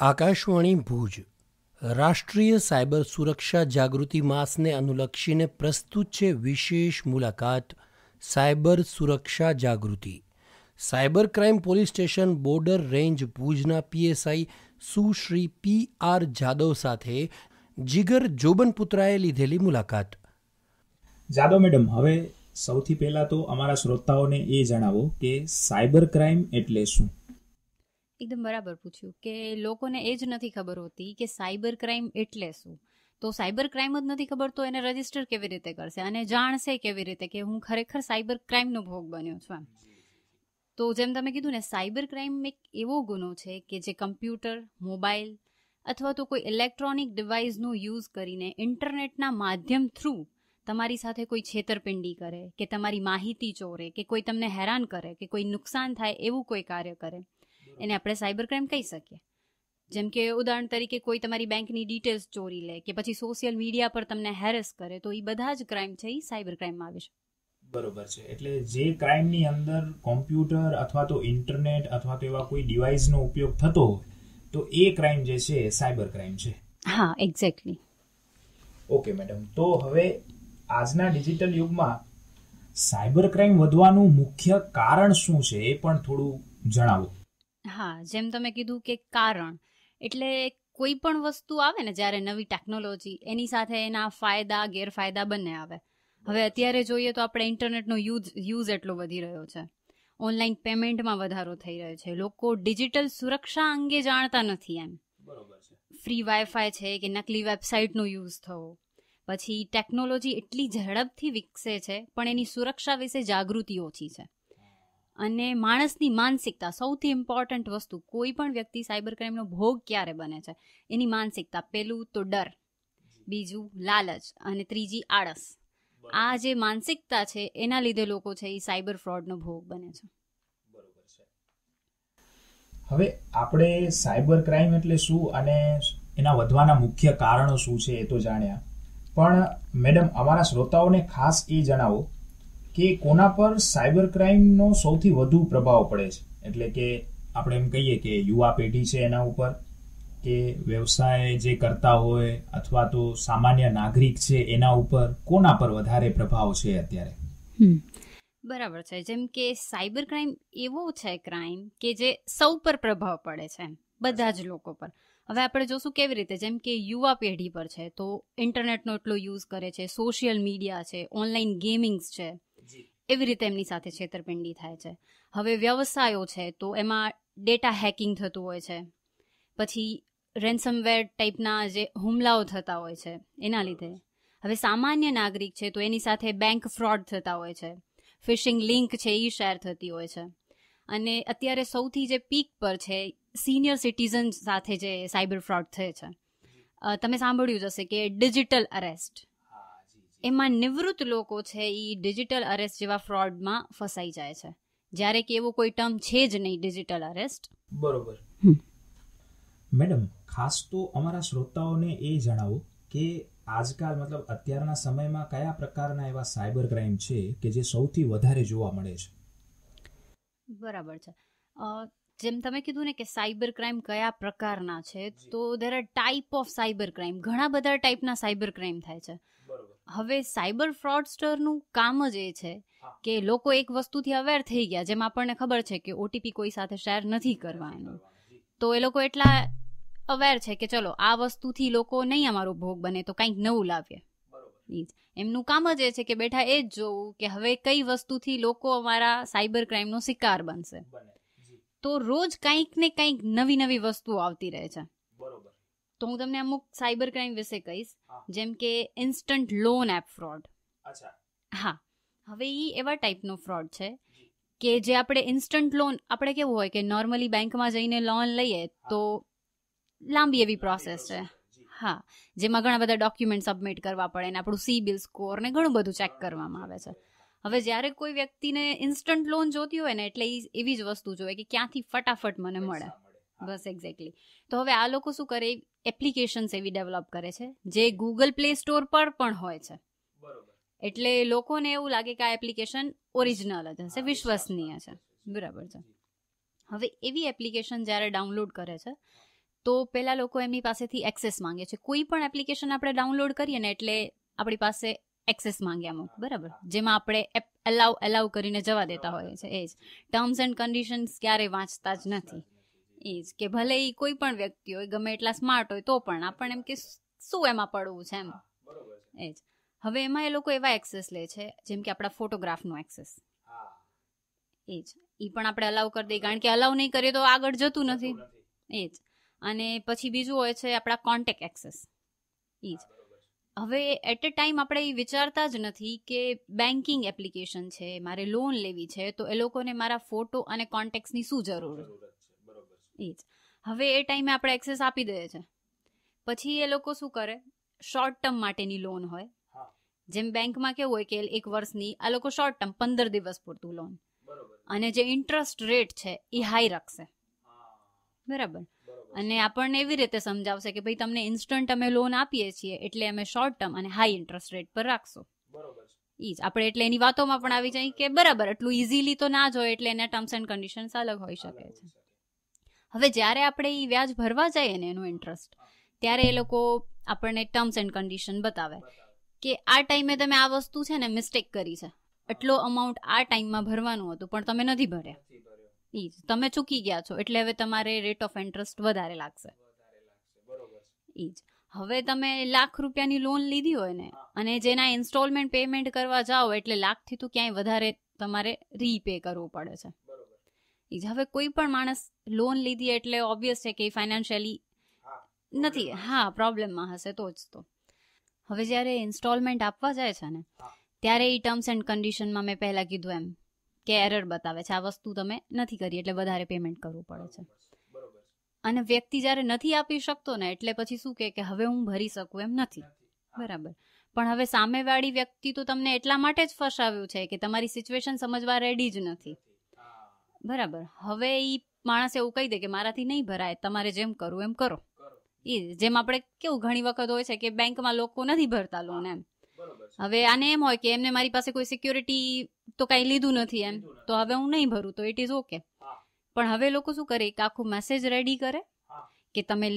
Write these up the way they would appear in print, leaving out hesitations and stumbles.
આકાશવાણી ભુજ રાષ્ટ્રીય સાયબર સુરક્ષા જાગૃતિ માસને અનુલક્ષીને પ્રસ્તુત છે વિશેષ મુલાકાત સાયબર સુરક્ષા જાગૃતિ. Cyber crime police station border range ભુજના પીએસઆઈ સુશ્રી PR જાદવ સાથે જીગર જોબનપુત્રાએ લીધેલી મુલાકાત. જાદવ મેડમ, હવે સૌથી પહેલા તો અમારા શ્રોતાઓને એ જણાવો કે સાયબર ક્રાઇમ એટલે શું? એકદમ બરાબર પૂછ્યું કે લોકોને એ જ નથી ખબર હોતી કે સાયબર ક્રાઇમ એટલે શું. તો સાયબર ક્રાઇમ જ નથી ખબર તો એને રજીસ્ટર કેવી રીતે કરશે અને જાણશે કેવી રીતે કે હું ખરેખર સાયબર ક્રાઇમનો ભોગ બન્યો છું. તો જેમ તમે કીધું ને, સાયબર ક્રાઇમ એક એવો ગુનો છે કે જે કમ્પ્યુટર, મોબાઈલ અથવા તો કોઈ ઇલેક્ટ્રોનિક ડિવાઇસનો યુઝ કરીને ઇન્ટરનેટના માધ્યમ થ્રુ તમારી સાથે કોઈ છેતરપિંડી કરે કે તમારી માહિતી ચોરે કે કોઈ તમને હેરાન કરે કે કોઈ નુકસાન થાય એવું કોઈ કાર્ય કરે, એને આપણે સાયબર ક્રાઇમ કહી શકીએ. જેમ કે ઉદાહરણ તરીકે કોઈ તમારી બેંકની ડિટેલ્સ ચોરી લે કે પછી સોશિયલ મીડિયા પર તમને હેરેસ કરે, તો એ બધા જ ક્રાઇમ છે એ સાયબર ક્રાઇમમાં આવે છે. બરોબર છે. એટલે જે ક્રાઇમની અંદર કોમ્પ્યુટર અથવા તો ઇન્ટરનેટ અથવા તો એવા કોઈ ડિવાઇસનો ઉપયોગ થતો હોય તો એ ક્રાઇમ જે છે એ સાયબર ક્રાઇમ છે. હા, એક્ઝેક્ટલી. ઓકે મેડમ, તો હવે આજના ડિજિટલ યુગમાં સાયબર ક્રાઇમ વધવાનું મુખ્ય કારણ શું છે એ પણ થોડું જણાવો. હા, જેમ તમે કીધું કે કારણ એટલે કોઈ પણ વસ્તુ આવે ને, જ્યારે નવી ટેકનોલોજી, એની સાથે એના ફાયદા ગેરફાયદા બંને આવે. હવે અત્યારે જોઈએ તો આપણે ઇન્ટરનેટનો યુઝ એટલો વધી રહ્યો છે, ઓનલાઈન પેમેન્ટમાં વધારો થઈ રહ્યો છે, લોકો ડિજિટલ સુરક્ષા અંગે જાણતા નથી. એમ ફ્રી વાઈફાઈ છે કે નકલી વેબસાઇટનો યુઝ થવો, પછી ટેકનોલોજી એટલી ઝડપથી વિકસે છે પણ એની સુરક્ષા વિશે જાગૃતિ ઓછી છે. અને માણસની માનસિકતા, સૌથી ઇમ્પોર્ટન્ટ વસ્તુ, કોઈ પણ વ્યક્તિ સાયબર ક્રાઇમનો ભોગ ક્યારે બને છે, એની માનસિકતા. પહેલું તો ડર, બીજું લાલચ અને ત્રીજી આળસ. આ જે માનસિકતા છે એના લીધે લોકો છે એ સાયબર ફ્રોડનો ભોગ બને છે. હવે આપણે સાયબર ક્રાઇમ એટલે શું અને એના વધવાના મુખ્ય કારણો શું છે એ તો જાણ્યા, પણ મેડમ અમારા શ્રોતાઓને ખાસ એ જણાવો કે કોના પર સાયબર ક્રાઇમનો સૌથી વધુ પ્રભાવ પડે છે. એટલે કે આપણે એમ કહીએ કે યુવા પેઢી છે એના ઉપર, કે વ્યવસાય જે કરતા હોય અથવા તો સામાન્ય નાગરિક છે એના ઉપર, કોના પર વધારે પ્રભાવ છે અત્યારે? બરાબર છે. જેમ કે સાયબર ક્રાઇમ એવો છે ક્રાઇમ કે જે સૌ પર પ્રભાવ પડે છે, બધા જ લોકો પર. હવે આપણે જોશું કેવી રીતે. જેમ કે યુવા પેઢી પર છે તો ઇન્ટરનેટનો એટલો યુઝ કરે છે, સોશિયલ મીડિયા છે, ઓનલાઈન ગેમિંગ્સ છે, એવી રીતે એમની સાથે છેતરપિંડી થાય છે. હવે વ્યવસાયો છે તો એમાં ડેટા હેકિંગ થતું હોય છે, પછી રેન્સમવેર ટાઈપના જે હુમલાઓ થતા હોય છે એના લીધે. હવે સામાન્ય નાગરિક છે તો એની સાથે બેંક ફ્રોડ થતા હોય છે, ફિશિંગ લિંક છે એ શેર થતી હોય છે. અને અત્યારે સૌથી જે પીક પર છે, સિનિયર સિટીઝન સાથે જે સાયબર ફ્રોડ થાય છે. તમે સાંભળ્યું જ હશે કે ડિજિટલ અરેસ્ટ. એમાં નિવૃત્ત લોકો છે એ ડિજિટલ અરેસ્ટ જેવા ફ્રોડમાં ફસાઈ જાય છે, જ્યારે કે એવો કોઈ ટર્મ છે જ નહીં ડિજિટલ અરેસ્ટ. બરોબર. મેડમ, ખાસ તો અમારા શ્રોતાઓને એ જણાવો કે આજકાલ મતલબ અત્યારના સમયમાં કયા પ્રકારના એવા સાયબર ક્રાઇમ છે કે જે સૌથી વધારે જોવા મળે છે? બરાબર છે. જેમ તમે કીધું ને કે સાયબર ક્રાઇમ કયા પ્રકારના છે, તો there are type of cyber crime. ઘણા બધા ટાઈપના સાયબર ક્રાઇમ થાય છે. હવે સાયબર ફ્રોડસ્ટરનું કામ જ એ છે કે લોકો એક વસ્તુથી અવેર થઈ ગયા, જેમ આપણને ખબર છે કે ઓટીપી કોઈ સાથે શેર નથી કરવાનું, તો એ લોકો એટલા અવેર છે કે ચલો આ વસ્તુથી લોકો નહીં અમારો ભોગ બને તો કંઈક નવું લાવીએ. એમનું કામ જ એ છે કે બેઠા એ જ જોવું કે હવે કઈ વસ્તુથી લોકો અમારા સાયબર ક્રાઇમનો શિકાર બનશે. તો રોજ કંઈક ને કંઈક નવી નવી વસ્તુઓ આવતી રહે છે. તો હું તમને અમુક સાયબર ક્રાઇમ વિશે કહીશ, જેમ કે ઇન્સ્ટન્ટ લોન એપ ફ્રોડ. હા, હવે એ એવા ટાઈપનો ફ્રોડ છે કે જે આપણે ઇન્સ્ટન્ટ લોન, આપણે કેવું હોય કે નોર્મલી બેંકમાં જઈને લોન લઈએ તો લાંબી એવી પ્રોસેસ છે. હા, જેમાં ઘણા બધા ડોક્યુમેન્ટ સબમિટ કરવા પડે ને આપણું સિબિલ સ્કોર ને ઘણું બધું ચેક કરવામાં આવે છે. હવે જ્યારે કોઈ વ્યક્તિને ઇન્સ્ટન્ટ લોન જોતી હોય ને, એટલે એવી જ વસ્તુ જોઈએ કે ક્યાંથી ફટાફટ મને મળે. બસ એક્ઝેક્ટલી. તો હવે આ લોકો શું કરે, એપ્લિકેશન્સ એવી ડેવલપ કરે છે જે ગૂગલ પ્લે સ્ટોર પર પણ હોય છે. એટલે લોકોને એવું લાગે કે આ એપ્લિકેશન ઓરિજિનલ જ હશે, વિશ્વસનીય છે. બરાબર છે. હવે એવી એપ્લિકેશન જ્યારે ડાઉનલોડ કરે છે તો પેલા લોકો એમની પાસેથી એક્સેસ માંગે છે. કોઈ પણ એપ્લિકેશન આપણે ડાઉનલોડ કરીએ ને એટલે આપણી પાસે એક્સેસ માંગે અમુક, બરાબર, જેમાં આપણે એલાવ કરીને જવા દેતા હોઈએ છે. એ જ ટર્મ્સ એન્ડ કન્ડિશન્સ ક્યારેય વાંચતા જ નથી. એ જ કે ભલે એ કોઈ પણ વ્યક્તિ હોય, ગમે એટલા સ્માર્ટ હોય, તો પણ આપણને એમ કે શું એમાં પડવું છે એમ. એ જ હવે એમાં એ લોકો એવા એક્સેસ લે છે જેમ કે આપણા ફોટોગ્રાફનો એક્સેસ. એ જ એ પણ આપણે અલાઉ કરી દઈએ, કારણ કે અલાઉ નહીં કરીએ તો આગળ જતું નથી. એ જ અને પછી બીજું હોય છે આપણા કોન્ટેક્ટ એક્સેસ. એ જ હવે એટ એ ટાઈમ આપણે એ વિચારતા જ નથી કે બેન્કિંગ એપ્લિકેશન છે, મારે લોન લેવી છે, તો એ લોકોને મારા ફોટો અને કોન્ટેક્ટની શું જરૂર છે. એ જ હવે એ ટાઈમે આપણે એક્સેસ આપી દઈએ છે. પછી એ લોકો શું કરે, શોર્ટ ટર્મ માટેની લોન હોય, જેમ બેંકમાં કેવું હોય કે 1 વર્ષની, આ લોકો શોર્ટ ટર્મ 15 દિવસ પૂરતું લોન, અને જે ઇન્ટરેસ્ટ રેટ છે એ હાઈ રાખશે, બરાબર. અને આપણને એવી રીતે સમજાવશે કે ભાઈ તમને ઇન્સ્ટન્ટ અમે લોન આપીએ છીએ એટલે અમે શોર્ટ ટર્મ અને હાઈ ઇન્ટરેસ્ટ રેટ પર રાખશો. ઈ જ આપણે એટલે એની વાતોમાં પણ આવી જાય કે બરાબર એટલું ઇઝીલી તો ના જ હોય, એટલે એના ટર્મ્સ એન્ડ કન્ડિશન્સ અલગ હોઈ શકે છે. હવે જ્યારે આપણે એ વ્યાજ ભરવા જઈએ ને એનું ઇન્ટરેસ્ટ, ત્યારે એ લોકો આપણને ટર્મ્સ એન્ડ કન્ડિશન બતાવે કે આ ટાઈમે તમે આ વસ્તુ છે ને મિસ્ટેક કરી છે, એટલો અમાઉન્ટ આ ટાઈમમાં ભરવાનું હતું પણ તમે નથી ભર્યા, ઈ જ તમે ચૂકી ગયા છો, એટલે હવે તમારે રેટ ઓફ ઇન્ટરેસ્ટ વધારે લાગશે. ઈ જ હવે તમે ₹1,00,000 લોન લીધી હોય ને, અને જેના ઇન્સ્ટોલમેન્ટ પેમેન્ટ કરવા જાઓ એટલે લાખથી તો ક્યાંય વધારે તમારે રીપે કરવું પડે છે. ઈ જ હવે કોઈ પણ માણસ લોન લીધી એટલે ઓબ્વિયસ છે કે ફાઇનાન્શિયલી નથી, હા, પ્રોબ્લેમમાં હશે તો જ. તો હવે જ્યારે ઇન્સ્ટોલમેન્ટ આપવા જાય છે ને, ત્યારે એ ટર્મ્સ એન્ડ કન્ડિશનમાં મેં પહેલા કીધું એમ કે એરર બતાવે છે, આ વસ્તુ તમે નથી કરી એટલે વધારે પેમેન્ટ કરવું પડે છે. અને વ્યક્તિ જ્યારે નથી આપી શકતો ને એટલે પછી શું કે હવે હું ભરી શકું એમ નથી, બરાબર. પણ હવે સામેવાળી વ્યક્તિ તો તમને એટલા માટે જ ફસાવ્યું છે કે તમારી સિચ્યુએશન સમજવા રેડી જ નથી, બરાબર. હવે એ માણસ એવું કહી દે કે મારાથી નહીં ભરાય, તમારે જેમ કરવું એમ કરો. એ જેમ આપણે કેવું ઘણી વખત હોય છે કે બેંકમાં લોકો નથી ભરતા લોન એમ. હવે આને એમ હોય કે એમને મારી પાસે કોઈ સિક્યોરિટી તો કઈ લીધું નથી એમ, તો હવે હું નહીં ભરું તો ઇટ ઇઝ ઓકે. પણ હવે લોકો શું કરે, એક આખું મેસેજ રેડી કરે કે તમે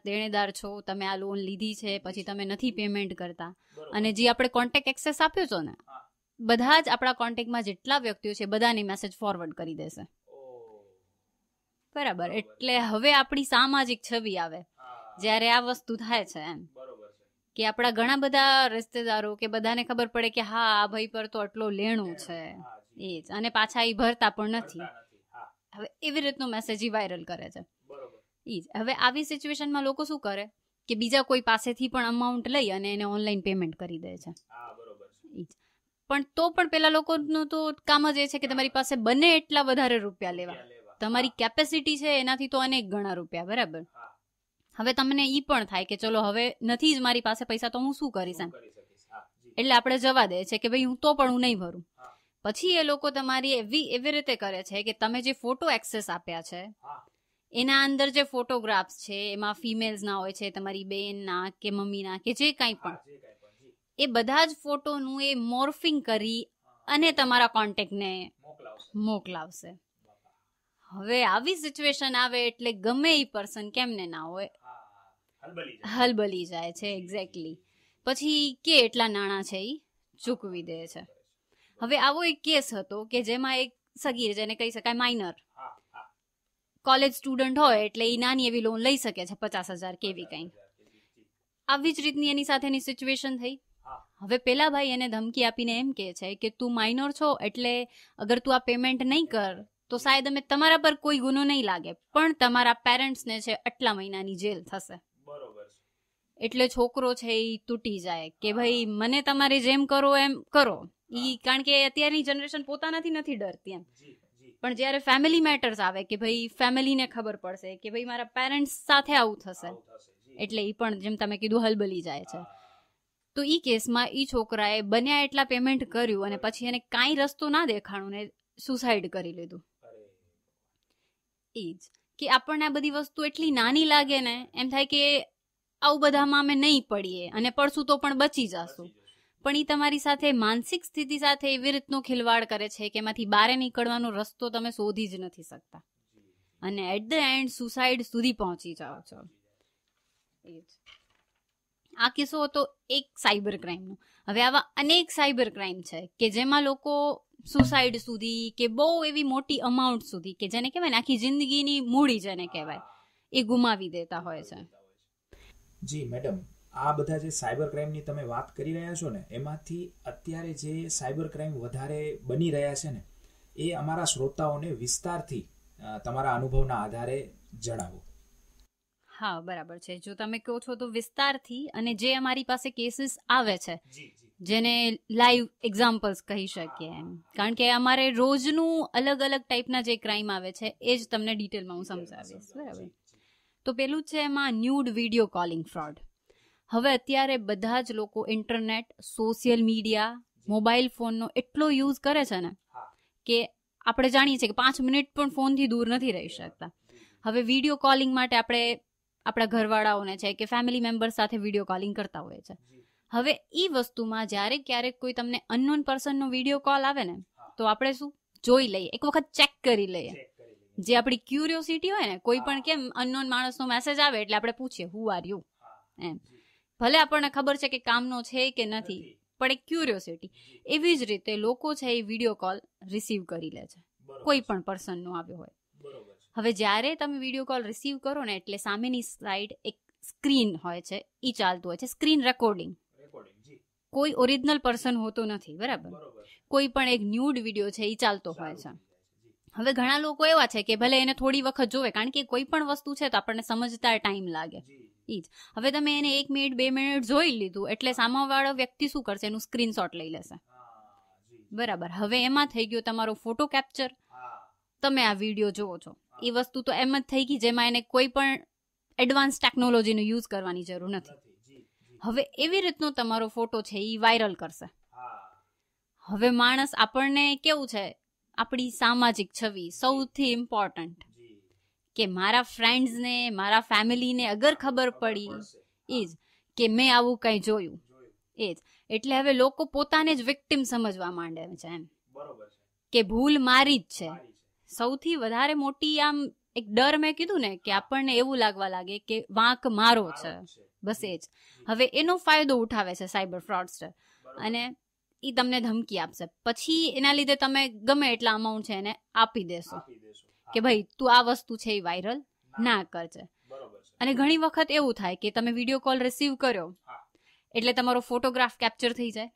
દેણેદાર છો, તમે આ લોન લીધી છે, પછી તમે નથી પેમેન્ટ કરતા, અને જે આપણે કોન્ટેક્ટ એક્સેસ આપ્યો છો ને, બધા જ આપણા કોન્ટેક્ટમાં જેટલા વ્યક્તિઓ છે બધાની મેસેજ ફોરવર્ડ કરી દેશે, બરાબર. એટલે હવે આપણી સામાજિક છબી આવે જ્યારે આ વસ્તુ થાય છે એમ, કે આપણા ઘણા બધા રિશ્તેદારો કે બધાને ખબર પડે કે હા આ ભાઈ પર તો આટલો લેણું છે, એ જ, અને પાછા એ ભરતા પણ નથી. હવે એવી રીતનો મેસેજ વાયરલ કરે છે. ઈ જ હવે આવી સિચ્યુએશનમાં લોકો શું કરે કે બીજા કોઈ પાસેથી પણ અમાઉન્ટ લઈ અને એને ઓનલાઈન પેમેન્ટ કરી દે છે. ઈ જ પણ તો પણ પેલા લોકોનું તો કામ જ એ છે કે તમારી પાસે બને એટલા વધારે રૂપિયા લેવા, તમારી કેપેસિટી છે એનાથી તો અનેક ગણા રૂપિયા, બરાબર. હવે તમને ઈ પણ થાય કે ચલો હવે નથી જ મારી પાસે પૈસા તો હું શું કરીશ એમ, એટલે આપણે જવા દે છે કે ભાઈ હું તો પણ હું નહીં ભરું. પછી એ લોકો તમારી એવી રીતે કરે છે કે તમે જે ફોટો એક્સેસ આપ્યા છે એના અંદર જે ફોટોગ્રાફ્સ છે એમાં ફિમેલ્સ ના હોય છે, તમારી બેનના કે મમ્મીના કે જે કાંઈ પણ, એ બધા જ ફોટોનું એ મોર્ફિંગ કરી અને તમારા કોન્ટેક્ટને મોકલાવશે. હવે આવી સિચ્યુએશન આવે એટલે ગમે એ પર્સન કેમને ના હોય હલબલી જાય છે. એક્ઝેક્ટલી. પછી કે એટલા નાણાં છે એ ચૂકવી દે છે. હવે આવો એક કેસ હતો કે જેમાં એક સગીર, જેને કહી શકાય માઇનર, કોલેજ સ્ટુડન્ટ હોય એટલે એ નાની એવી લોન લઈ શકે છે 50,000 કેવી કંઈ. આવી જ રીતની એની સાથેની સિચ્યુએશન થઈ. હવે પેલા ભાઈ એને ધમકી આપીને એમ કહે છે કે તું માઇનર છો એટલે અગર તું આ પેમેન્ટ નહીં કર તો શાયદ અમે તમારા પર કોઈ ગુનો નહીં લાગે, પણ તમારા પેરેન્ટ્સને છે આટલા મહિનાની જેલ થશે. એટલે છોકરો છે એ તૂટી જાય કે ભાઈ મને તમારે જેમ કરો એમ કરો. કારણ કે અત્યારની જનરેશન પોતાનાથી નથી ડરતી એમ, પણ જ્યારે ફેમિલી મેટર્સ આવે કે ભાઈ ફેમિલીને ખબર પડશે કે ભાઈ મારા પેરેન્ટ્સ સાથે આવું થશે, એટલે એ પણ જેમ તમે કીધું હલબલી જાય છે. તો ઈ કેસમાં ઈ છોકરાએ બન્યા એટલા પેમેન્ટ કર્યું અને પછી એને કાંઈ રસ્તો ના દેખાણું ને સુસાઇડ કરી લીધું. એ જ કે આપણને આ બધી વસ્તુ એટલી નાની લાગે ને, એમ થાય કે આવું બધામાં અમે નહીં પડીએ અને પડશું તો પણ બચી જશું, પણ એ તમારી સાથે માનસિક સ્થિતિ સાથે એવી રીતનો ખિલવાડ કરે છે કે એમાંથી બહાર નીકળવાનો રસ્તો તમે શોધી જ નથી શકતા. અને એટ ધ એન્ડ સુસાઇડ સુધી પહોંચી જાઓ છો. આ કિસ્સો હતો એક સાયબર ક્રાઇમનો. હવે આવા અનેક સાયબર ક્રાઇમ છે કે જેમાં લોકો સુસાઇડ સુધી કે બહુ એવી મોટી અમાઉન્ટ સુધી કે જેને કહેવાય ને આખી જિંદગીની મૂડી જેને કહેવાય એ ગુમાવી દેતા હોય છે. જી મેડમ, આ બધા જે સાયબર ક્રાઇમની તમે વાત કરી રહ્યા છો ને, એમાંથી અત્યારે જે સાયબર ક્રાઇમ વધારે બની રહ્યા છે ને, એ અમારા શ્રોતાઓને વિસ્તારથી તમારા અનુભવના આધારે જણાવો. હા, બરાબર છે. જો તમે કહો છો તો વિસ્તારથી, અને જે અમારી પાસે કેસીસ આવે છે જેને લાઈવ એક્ઝામ્પલ્સ કહી શકીએ એમ, કારણ કે અમારે રોજનું અલગ અલગ ટાઈપના જે ક્રાઇમ આવે છે એ જ તમને ડિટેલમાં હું સમજાવીશ. બરાબર. તો પેલું છે એમાં ન્યૂડ વિડીયો કોલિંગ ફ્રોડ. હવે અત્યારે બધા જ લોકો ઇન્ટરનેટ, સોશિયલ મીડિયા, મોબાઈલ ફોનનો એટલો યુઝ કરે છે ને કે આપણે જાણીએ છીએ કે 5 મિનિટ પણ ફોનથી દૂર નથી રહી શકતા. હવે વિડીયો કોલિંગ માટે આપણે આપણા ઘરવાળાઓને છે કે ફેમિલી મેમ્બર સાથે વિડીયો કોલિંગ કરતા હોય છે. હવે એ વસ્તુમાં જ્યારે ક્યારેક કોઈ તમને અનનોન પર્સનનો વિડીયો કોલ આવે ને, તો આપણે શું જોઈ લઈએ, એક વખત ચેક કરી લઈએ. જે આપણી ક્યુરિયોસિટી હોય ને, કોઈ પણ કેમ અનનોન માણસનો મેસેજ આવે એટલે આપણે પૂછીએ હુ આર યુ એમ. ભલે આપણને ખબર છે કે કામનો છે કે નથી, પણ એક ક્યુરિયોસિટી. એવી જ રીતે લોકો છે એ વિડીયો કોલ રિસીવ કરી લે છે, કોઈ પણ પર્સનનો આવ્યો હોય. હવે જ્યારે તમે વિડીયો કોલ રિસીવ કરો ને, એટલે સામેની સાઈડ એક સ્ક્રીન હોય છે, એ ચાલતું હોય છે, સ્ક્રીન રેકોર્ડિંગ. કોઈ ઓરિજિનલ પર્સન હોતો નથી, બરાબર. કોઈ પણ એક ન્યૂડ વિડીયો છે એ ચાલતો હોય છે. હવે ઘણા લોકો એવા છે કે ભલે એને થોડી વખત જોવે, કારણ કે કોઈ પણ વસ્તુ છે તો આપણને સમજતા ટાઈમ લાગે. ઈ જ. હવે તમે એને 1 મિનિટ 2 મિનિટ જોઈ લીધું એટલે સામેવાળો વ્યક્તિ શું કરશે, એનું સ્ક્રીનશોટ લઈ લેશે. બરાબર. હવે એમાં થઈ ગયો તમારો ફોટો કેપ્ચર. તમે આ વિડીયો જોવો છો, એ વસ્તુ તો એમ જ થઈ ગઈ જેમાં એને કોઈ પણ એડવાન્સ ટેકનોલોજીનો યુઝ કરવાની જરૂર નથી. હવે એવી રીતનો તમારો ફોટો છે એ વાયરલ કરશે. હવે માણસ, આપણને કેવું છે, આપણી સામાજિક છબી સૌથી ઇમ્પોર્ટન્ટ, કે મારા ફ્રેન્ડ્સને, મારા ફેમિલીને અગર ખબર પડી એ જ કે મેં આવું કંઈ જોયું, એ જ. એટલે હવે લોકો પોતાને જ વિક્ટિમ સમજવા માંડે છે એમ, કે ભૂલ મારી જ છે. સૌથી વધારે મોટી આમ એક ડર મેં કીધું ને, કે આપણને એવું લાગવા લાગે કે વાંક મારો છે, બસ એ જ. હવે એનો ફાયદો ઉઠાવે છે સાયબર ફ્રોડસ્ટર, અને એ તમને ધમકી આપશે. પછી એના લીધે તમે ગમે એટલા અમાઉન્ટ છે એને આપી દેશો કે ભાઈ તું આ વસ્તુ છે એ વાયરલ ના કરજે. અને ઘણી વખત એવું થાય કે તમે વિડીયો કોલ રિસીવ કર્યો એટલે તમારો ફોટોગ્રાફ કેપ્ચર થઈ જાય.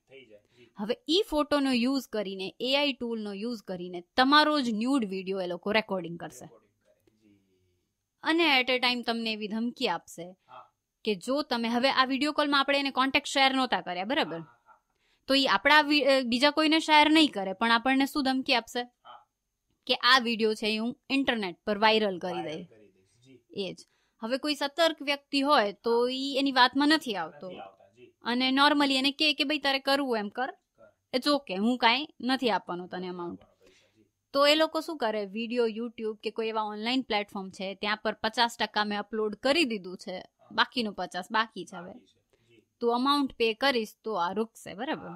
હવે ઈ ફોટોનો યુઝ કરીને, એઆઈ ટૂલનો યુઝ કરીને તમારો જ ન્યૂડ વિડીયો એ લોકો રેકોર્ડિંગ કરશે, અને એટ અ ટાઈમ તમને એવી ધમકી આપશે કે જો તમે, હવે આ વિડીયો કોલમાં આપણે એને કોન્ટેક્ટ શેર નહોતા કર્યા, બરાબર, તો એ આપણા બીજા કોઈને શેર નહીં કરે, પણ આપણને શું ધમકી આપશે કે આ વિડીયો છે એ હું ઇન્ટરનેટ પર વાયરલ કરી દઈ. એ જ. હવે કોઈ સતર્ક વ્યક્તિ હોય તો એની વાતમાં નથી આવતો, અને નોર્મલી એને કે ભાઈ તારે કરવું એમ કર, ઇટ્સ ઓકે, હું કાંઈ નથી આપવાનું તને અમાઉન્ટ. તો એ લોકો શું કરે, વિડીયો યુટ્યુબ કે કોઈ એવા ઓનલાઈન પ્લેટફોર્મ છે ત્યાં પર 50% મેં અપલોડ કરી દીધું છે, બાકીનું 50 બાકી છે. હવે તું અમાઉન્ટ પે કરીશ તો આ રૂકશે, બરાબર.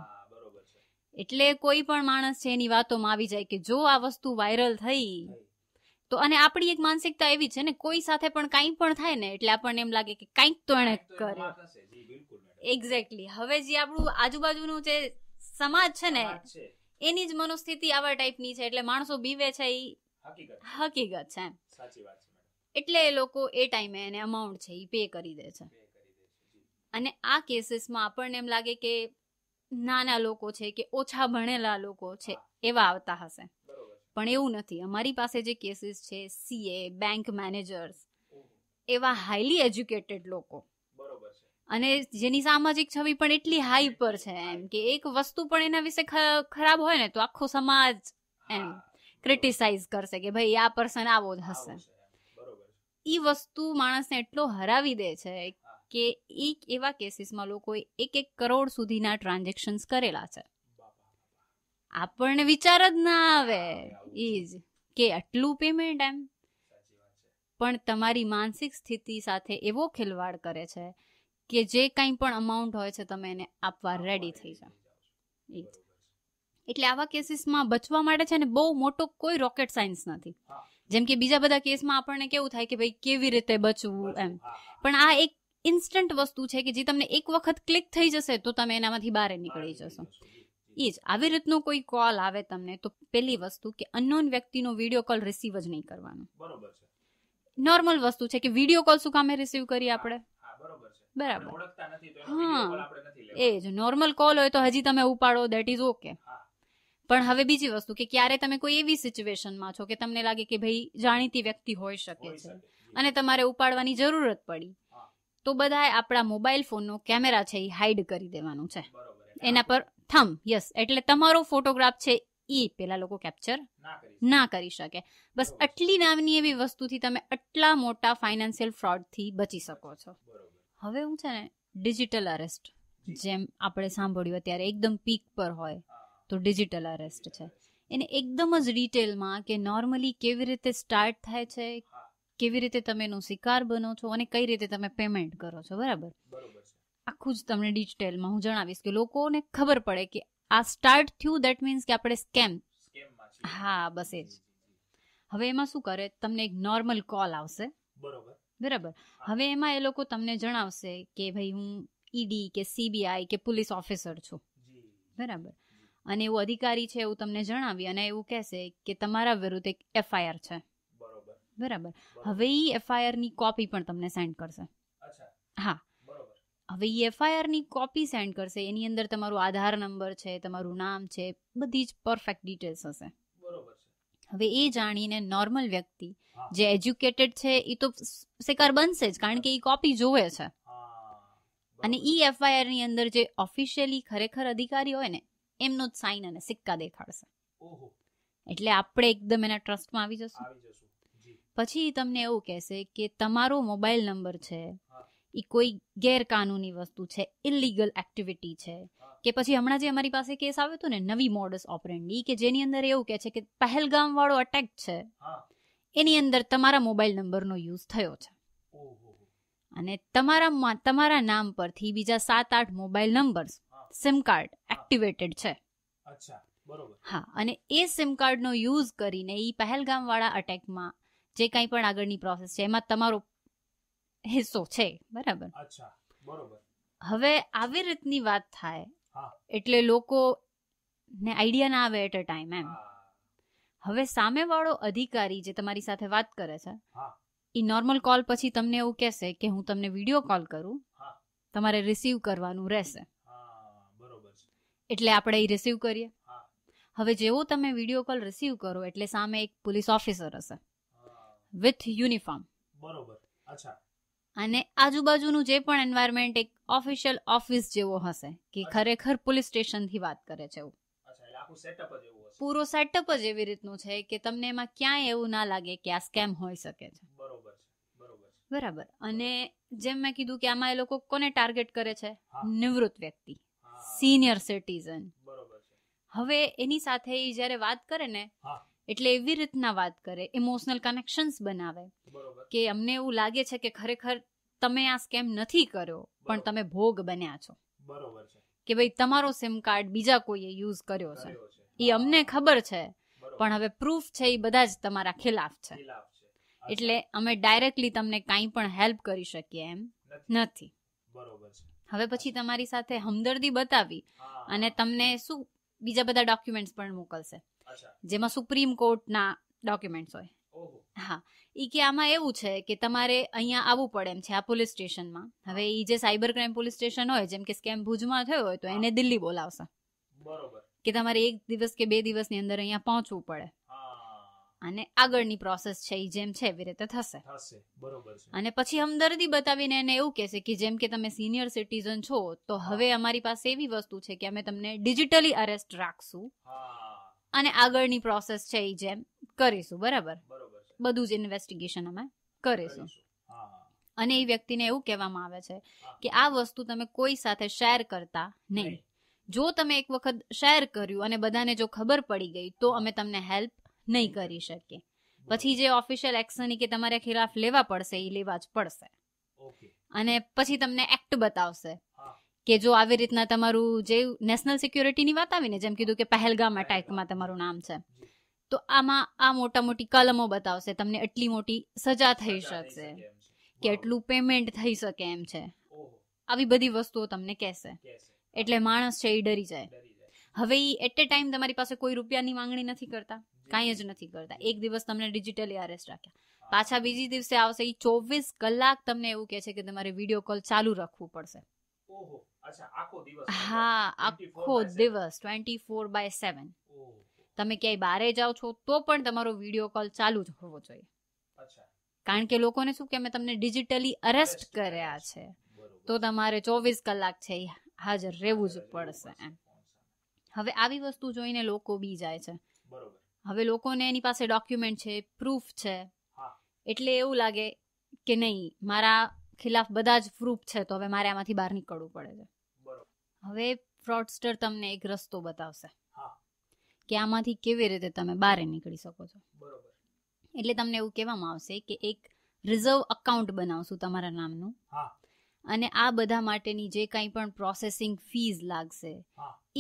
એટલે કોઈ પણ માણસ છે એની વાતોમાં આવી જાય કે જો આ વસ્તુ વાયરલ થઈ તો, અને આપણી એક માનસિકતા એવી છે ને, કોઈ સાથે પણ કંઈ પણ થાય ને એટલે આપણને એમ લાગે કે કંઈક તો એને કર્યો. એક્ઝેક્ટલી. હવે જે આપણું આજુબાજુનું જે સમાજ છે ને, એની જ મનોસ્થિતિ આવા ટાઈપની છે, એટલે માણસો બીવે છે એ હકીકત છે. એટલે એ લોકો એ ટાઈમે એને અમાઉન્ટ છે એ પે કરી દે છે. અને આ કેસીસમાં આપણને એમ લાગે કે નાના લોકો છે કે ઓછા ભણેલા લોકો છે એવા આવતા હશે, પણ એવું નથી. અમારી પાસે જે કેસીસ છે, સીએ, બેંક મેનેજર્સ, એવા હાઈલી એજ્યુકેટેડ લોકો, અને જેની સામાજિક છબી પણ એટલી હાઈ પર છે એમ, કે એક વસ્તુ પણ એના વિશે ખરાબ હોય ને તો આખો સમાજ એમ ક્રિટિસાઇઝ કરશે કે ભાઈ આ પર્સન આવો જ હશે. ઈ વસ્તુ માણસને એટલો હરાવી દે છે કે એવા કેસીસમાં લોકોએ 1 કરોડ સુધીના ટ્રાન્ઝેક્શન્સ કરેલા છે. આપણને વિચાર જ ના આવે ઈજ કે આટલું પેમેન્ટ એમ, પણ તમારી માનસિક સ્થિતિ સાથે એવો ખિલવાડ કરે છે કે જે કંઈ પણ અમાઉન્ટ હોય છે તમે એને આપવા રેડી થઈ જાઓ. એટલે આવા કેસીસમાં બચવા માટે છે ને બહુ મોટો કોઈ રોકેટ સાયન્સ નથી. જેમ કે બીજા બધા કેસમાં આપણને કેવું થાય કે ભાઈ કેવી રીતે બચવું એમ, પણ આ એક ઇન્સ્ટન્ટ વસ્તુ છે કે જે તમને એક વખત ક્લિક થઈ જશે તો તમે એનામાંથી બહાર નીકળી જશો. એ જ આવી રીતનો કોઈ કોલ આવે તમને તો પેલી વસ્તુ કે અનનોન વ્યક્તિનો વિડીયો કોલ રિસીવ જ નહીં કરવાનો. નોર્મલ વસ્તુ છે કે વિડીયો કોલ શું કામે રિસીવ કરીએ આપણે, બરાબર? હા, એ જ નોર્મલ કોલ હોય તો હજી તમે ઉપાડો, દેટ ઇઝ ઓકે. પણ હવે બીજી વસ્તુ કે ક્યારે તમે કોઈ એવી સિચ્યુએશનમાં છો કે તમને લાગે કે ભાઈ જાણીતી વ્યક્તિ હોઈ શકે છે અને તમારે ઉપાડવાની જરૂરત પડી, તો બધા આપણા મોબાઈલ ફોનનો કેમેરા છે એ હાઈડ કરી દેવાનું છે, એના પર થંબ, યસ, એટલે તમારો ફોટોગ્રાફ છે એ પેલા લોકો કેપ્ચર ના કરી શકે. બસ આટલી નાની એવી વસ્તુથી તમે આટલા મોટા ફાઇનાન્શિયલ ફ્રોડથી બચી શકો છો. હવે હું છે ને ડિજિટલ અરેસ્ટ, જેમ આપણે સાંભળ્યું અત્યારે એકદમ પીક પર હોય તો ડિજિટલ અરેસ્ટ છે, એને એકદમ જ ડિટેલમાં કે નોર્મલી કેવી રીતે સ્ટાર્ટ થાય છે, કેવી રીતે તમે એનો શિકાર બનો છો અને કઈ રીતે તમે પેમેન્ટ કરો છો, બરાબર? આખું જ તમને ડિટેલમાં હું જણાવીશ કે લોકોને ખબર પડે કે આ સ્ટાર્ટ થયું, દેટ મીન્સ કે આપણે સ્કેમ. હા, બસ એ જ. હવે એમાં શું કરે, તમને એક નોર્મલ કોલ આવશે, બરાબર? હવે એમાં એ લોકો તમને જણાવશે કે ભાઈ હું ઈડી કે સીબીઆઈ કે પોલીસ ઓફિસર છું, બરાબર? અને એવું અધિકારી છે એવું તમને જણાવી અને એવું કહેશે કે તમારા વિરુદ્ધ એક એફઆઈઆર છે, બરાબર? હવે એ એફઆઈઆર ની કોપી પણ તમને સેન્ડ કરશે. હા, હવે એ એફઆઈઆર ની કોપી સેન્ડ કરશે, એની અંદર તમારું આધાર નંબર છે, તમારું નામ છે, બધી જ પરફેક્ટ ડિટેલ્સ હશે. હવે એ જાણીને નોર્મલ વ્યક્તિ જે એજ્યુકેટેડ છે એ તો શિકાર બનશે જ, કારણ કે એ કોપી જોવે છે. અને એ એફઆઈઆર ની અંદર જે ઓફિશિયલી ખરેખર અધિકારી હોય ને એમનો જ સાઇન અને સિક્કા દેખાડશે, એટલે આપણે એકદમ એના ટ્રસ્ટમાં આવી જશું. પછી તમને એવું કહેશે કે તમારો મોબાઈલ નંબર છે એ કોઈ ગેરકાનૂની વસ્તુ છે, ઇલીગલ એક્ટિવિટી છે, કે પછી હમણાં જે અમારી પાસે કેસ આવ્યો હતો ને નવી મોડસ ઓપરેન્ડી, કે જેની અંદર એવું કહે છે કે પહેલગામ વાળો અટેક છે એની અંદર તમારા મોબાઈલ નંબરનો યુઝ થયો છે અને તમારા નામ પરથી બીજા 7-8 mobile numbers, sim card activated છે. હા, અને એ સિમ કાર્ડનો યુઝ કરીને એ પહેલગામ વાળા અટેકમાં જે કંઈ પણ આગળની પ્રોસેસ છે એમાં તમારો હિસ્સો છે, બરાબર? હવે આવી રીતની વાત થાય એટલે લોકો ને આઈડિયા ના આવે એટ અ ટાઈમ એમ. હવે સામેવાળો અધિકારી જે તમારી સાથે વાત કરે છે એ નોર્મલ કોલ પછી તમને એવું કહેશે કે હું તમને વિડીયો કોલ કરું, તમારે રિસીવ કરવાનું રહેશે, એટલે આપણે એ રિસીવ કરીએ. હવે જેવો તમે વિડીયો કોલ રિસીવ કરો એટલે સામે એક પોલીસ ઓફિસર હશે વિથ યુનિફોર્મ, અને આજુબાજુનું જે પણ એન્વાયરમેન્ટ એક ઓફિશિયલ ઓફિસ જેવો હશે કે ખરેખર પોલીસ સ્ટેશન થી વાત કરે છે એવું. પૂરો સેટઅપ જ એવી રીતનું છે કે તમને એમાં ક્યાંય એવું ના લાગે કે આ સ્કેમ હોઈ શકે છે, બરાબર? અને જેમ મેં કીધું કે આમાં એ લોકો કોને ટાર્ગેટ કરે છે, નિવૃત્ત વ્યક્તિ, સિનિયર સિટીઝન. હવે એની સાથે જયારે વાત કરે ને એટલે એવી રીતના વાત કરે, ઇમોશનલ કનેક્શન્સ બનાવે કે અમને એવું લાગે છે કે ખરેખર તમે આ સ્કેમ નથી કર્યો પણ તમે ભોગ બન્યા છો, કે ભાઈ તમારો સિમ કાર્ડ બીજા કોઈએ યુઝ કર્યો છે, એ અમને ખબર છે પણ હવે પ્રૂફ છે એ બધા જ તમારા ખિલાફ છે, એટલે અમે ડાયરેક્ટલી તમને કાંઈ પણ હેલ્પ કરી શકીએ એમ નથી. હવે પછી તમારી સાથે હમદર્દી બતાવી અને તમને શું બીજા બધા ડોક્યુમેન્ટ્સ પણ મોકલશે, જેમાં સુપ્રીમ કોર્ટના ડોક્યુમેન્ટ્સ હોય. હા, ઈ કે આમાં એવું છે કે તમારે અહીંયા આવવું પડે એમ છે આ પોલીસ સ્ટેશનમાં. હવે ઈ જે સાયબર ક્રાઇમ પોલીસ સ્ટેશન હોય, જેમ કે સ્કેમ ભુજમાં થયો હોય તો એને દિલ્હી બોલાવશે, કે તમારે 1 દિવસ કે 2 દિવસની અંદર અહીંયા પહોંચવું પડે અને આગળની પ્રોસેસ છે એ જેમ છે એવી રીતે થશે. અને પછી હમદર્દી બતાવીને એને એવું કહેશે કે જેમ કે તમે સિનિયર સિટીઝન છો તો હવે અમારી પાસે એવી વસ્તુ છે કે અમે તમને ડિજિટલી અરેસ્ટ રાખશું અને આગળની પ્રોસેસ છે એ જેમ કરીશું, બરાબર? બધું જ ઇન્વેસ્ટિગેશન અમે કરીશું. અને એ વ્યક્તિને એવું કહેવામાં આવે છે કે આ વસ્તુ તમે કોઈ સાથે શેર કરતા નહીં. જો તમે એક વખત શેર કર્યું અને બધાને જો ખબર પડી ગઈ તો અમે તમને હેલ્પ નહીં કરી શકીએ. પછી જે ઓફિશિયલ એક્શન કે તમારા ખિલાફ લેવા પડશે એ લેવા જ પડશે. અને પછી તમને એક્ટ બતાવશે કે જો આવી રીતના તમારું જે નેશનલ સિક્યુરિટીની વાત આવીને જેમ કીધું કે પહેલગામ અટેકમાં તમારું નામ છે, તો આમાં આ મોટા મોટી કલમો બતાવશે, તમને એટલી મોટી સજા થઈ શકશે, કે એટલું પેમેન્ટ થઈ શકે એમ છે, આવી બધી વસ્તુઓ તમને કહેશે. એટલે માણસ છે એ ડરી જાય. હવે એ એટ એ ટાઈમ તમારી પાસે કોઈ રૂપિયાની માંગણી નથી કરતા, કાંઈ જ નથી કરતા. એક દિવસ તમને ડિજિટલી અરેસ્ટ રાખ્યા, પાછા બીજી દિવસે આવશે, એ 24 કલાક તમને એવું કહે છે કે તમારે વિડીયો કોલ ચાલુ રાખવું પડશે. હા, આખો દિવસ 24/7. તમે ક્યાંય બહારે જાઓ છો તો પણ તમારો વિડીયો કોલ ચાલુ જ હોવો જોઈએ. કારણ કે લોકોને શું કે અમે તમને ડિજિટલી અરેસ્ટ કર્યા છે, તો તમારે 24 કલાક છે હાજર રહેવું જ પડશે એમ. હવે આવી વસ્તુ જોઈને લોકો બી જાય છે. હવે લોકોને એની પાસે ડોક્યુમેન્ટ છે, પ્રૂફ છે, એટલે એવું લાગે કે નહીં, મારા ખિલાફ બધા જ પ્રૂફ છે, તો હવે મારે આમાંથી બહાર નીકળવું પડે છે. હવે ફ્રોડસ્ટર તમને એક રસ્તો બતાવશે કે આમાંથી કેવી રીતે તમે બહાર નીકળી શકો છો. એટલે તમને એવું કહેવામાં આવશે કે એક રિઝર્વ અકાઉન્ટ બનાવશું તમારા નામનું, અને આ બધા માટેની જે કંઈ પણ પ્રોસેસિંગ ફીસ લાગશે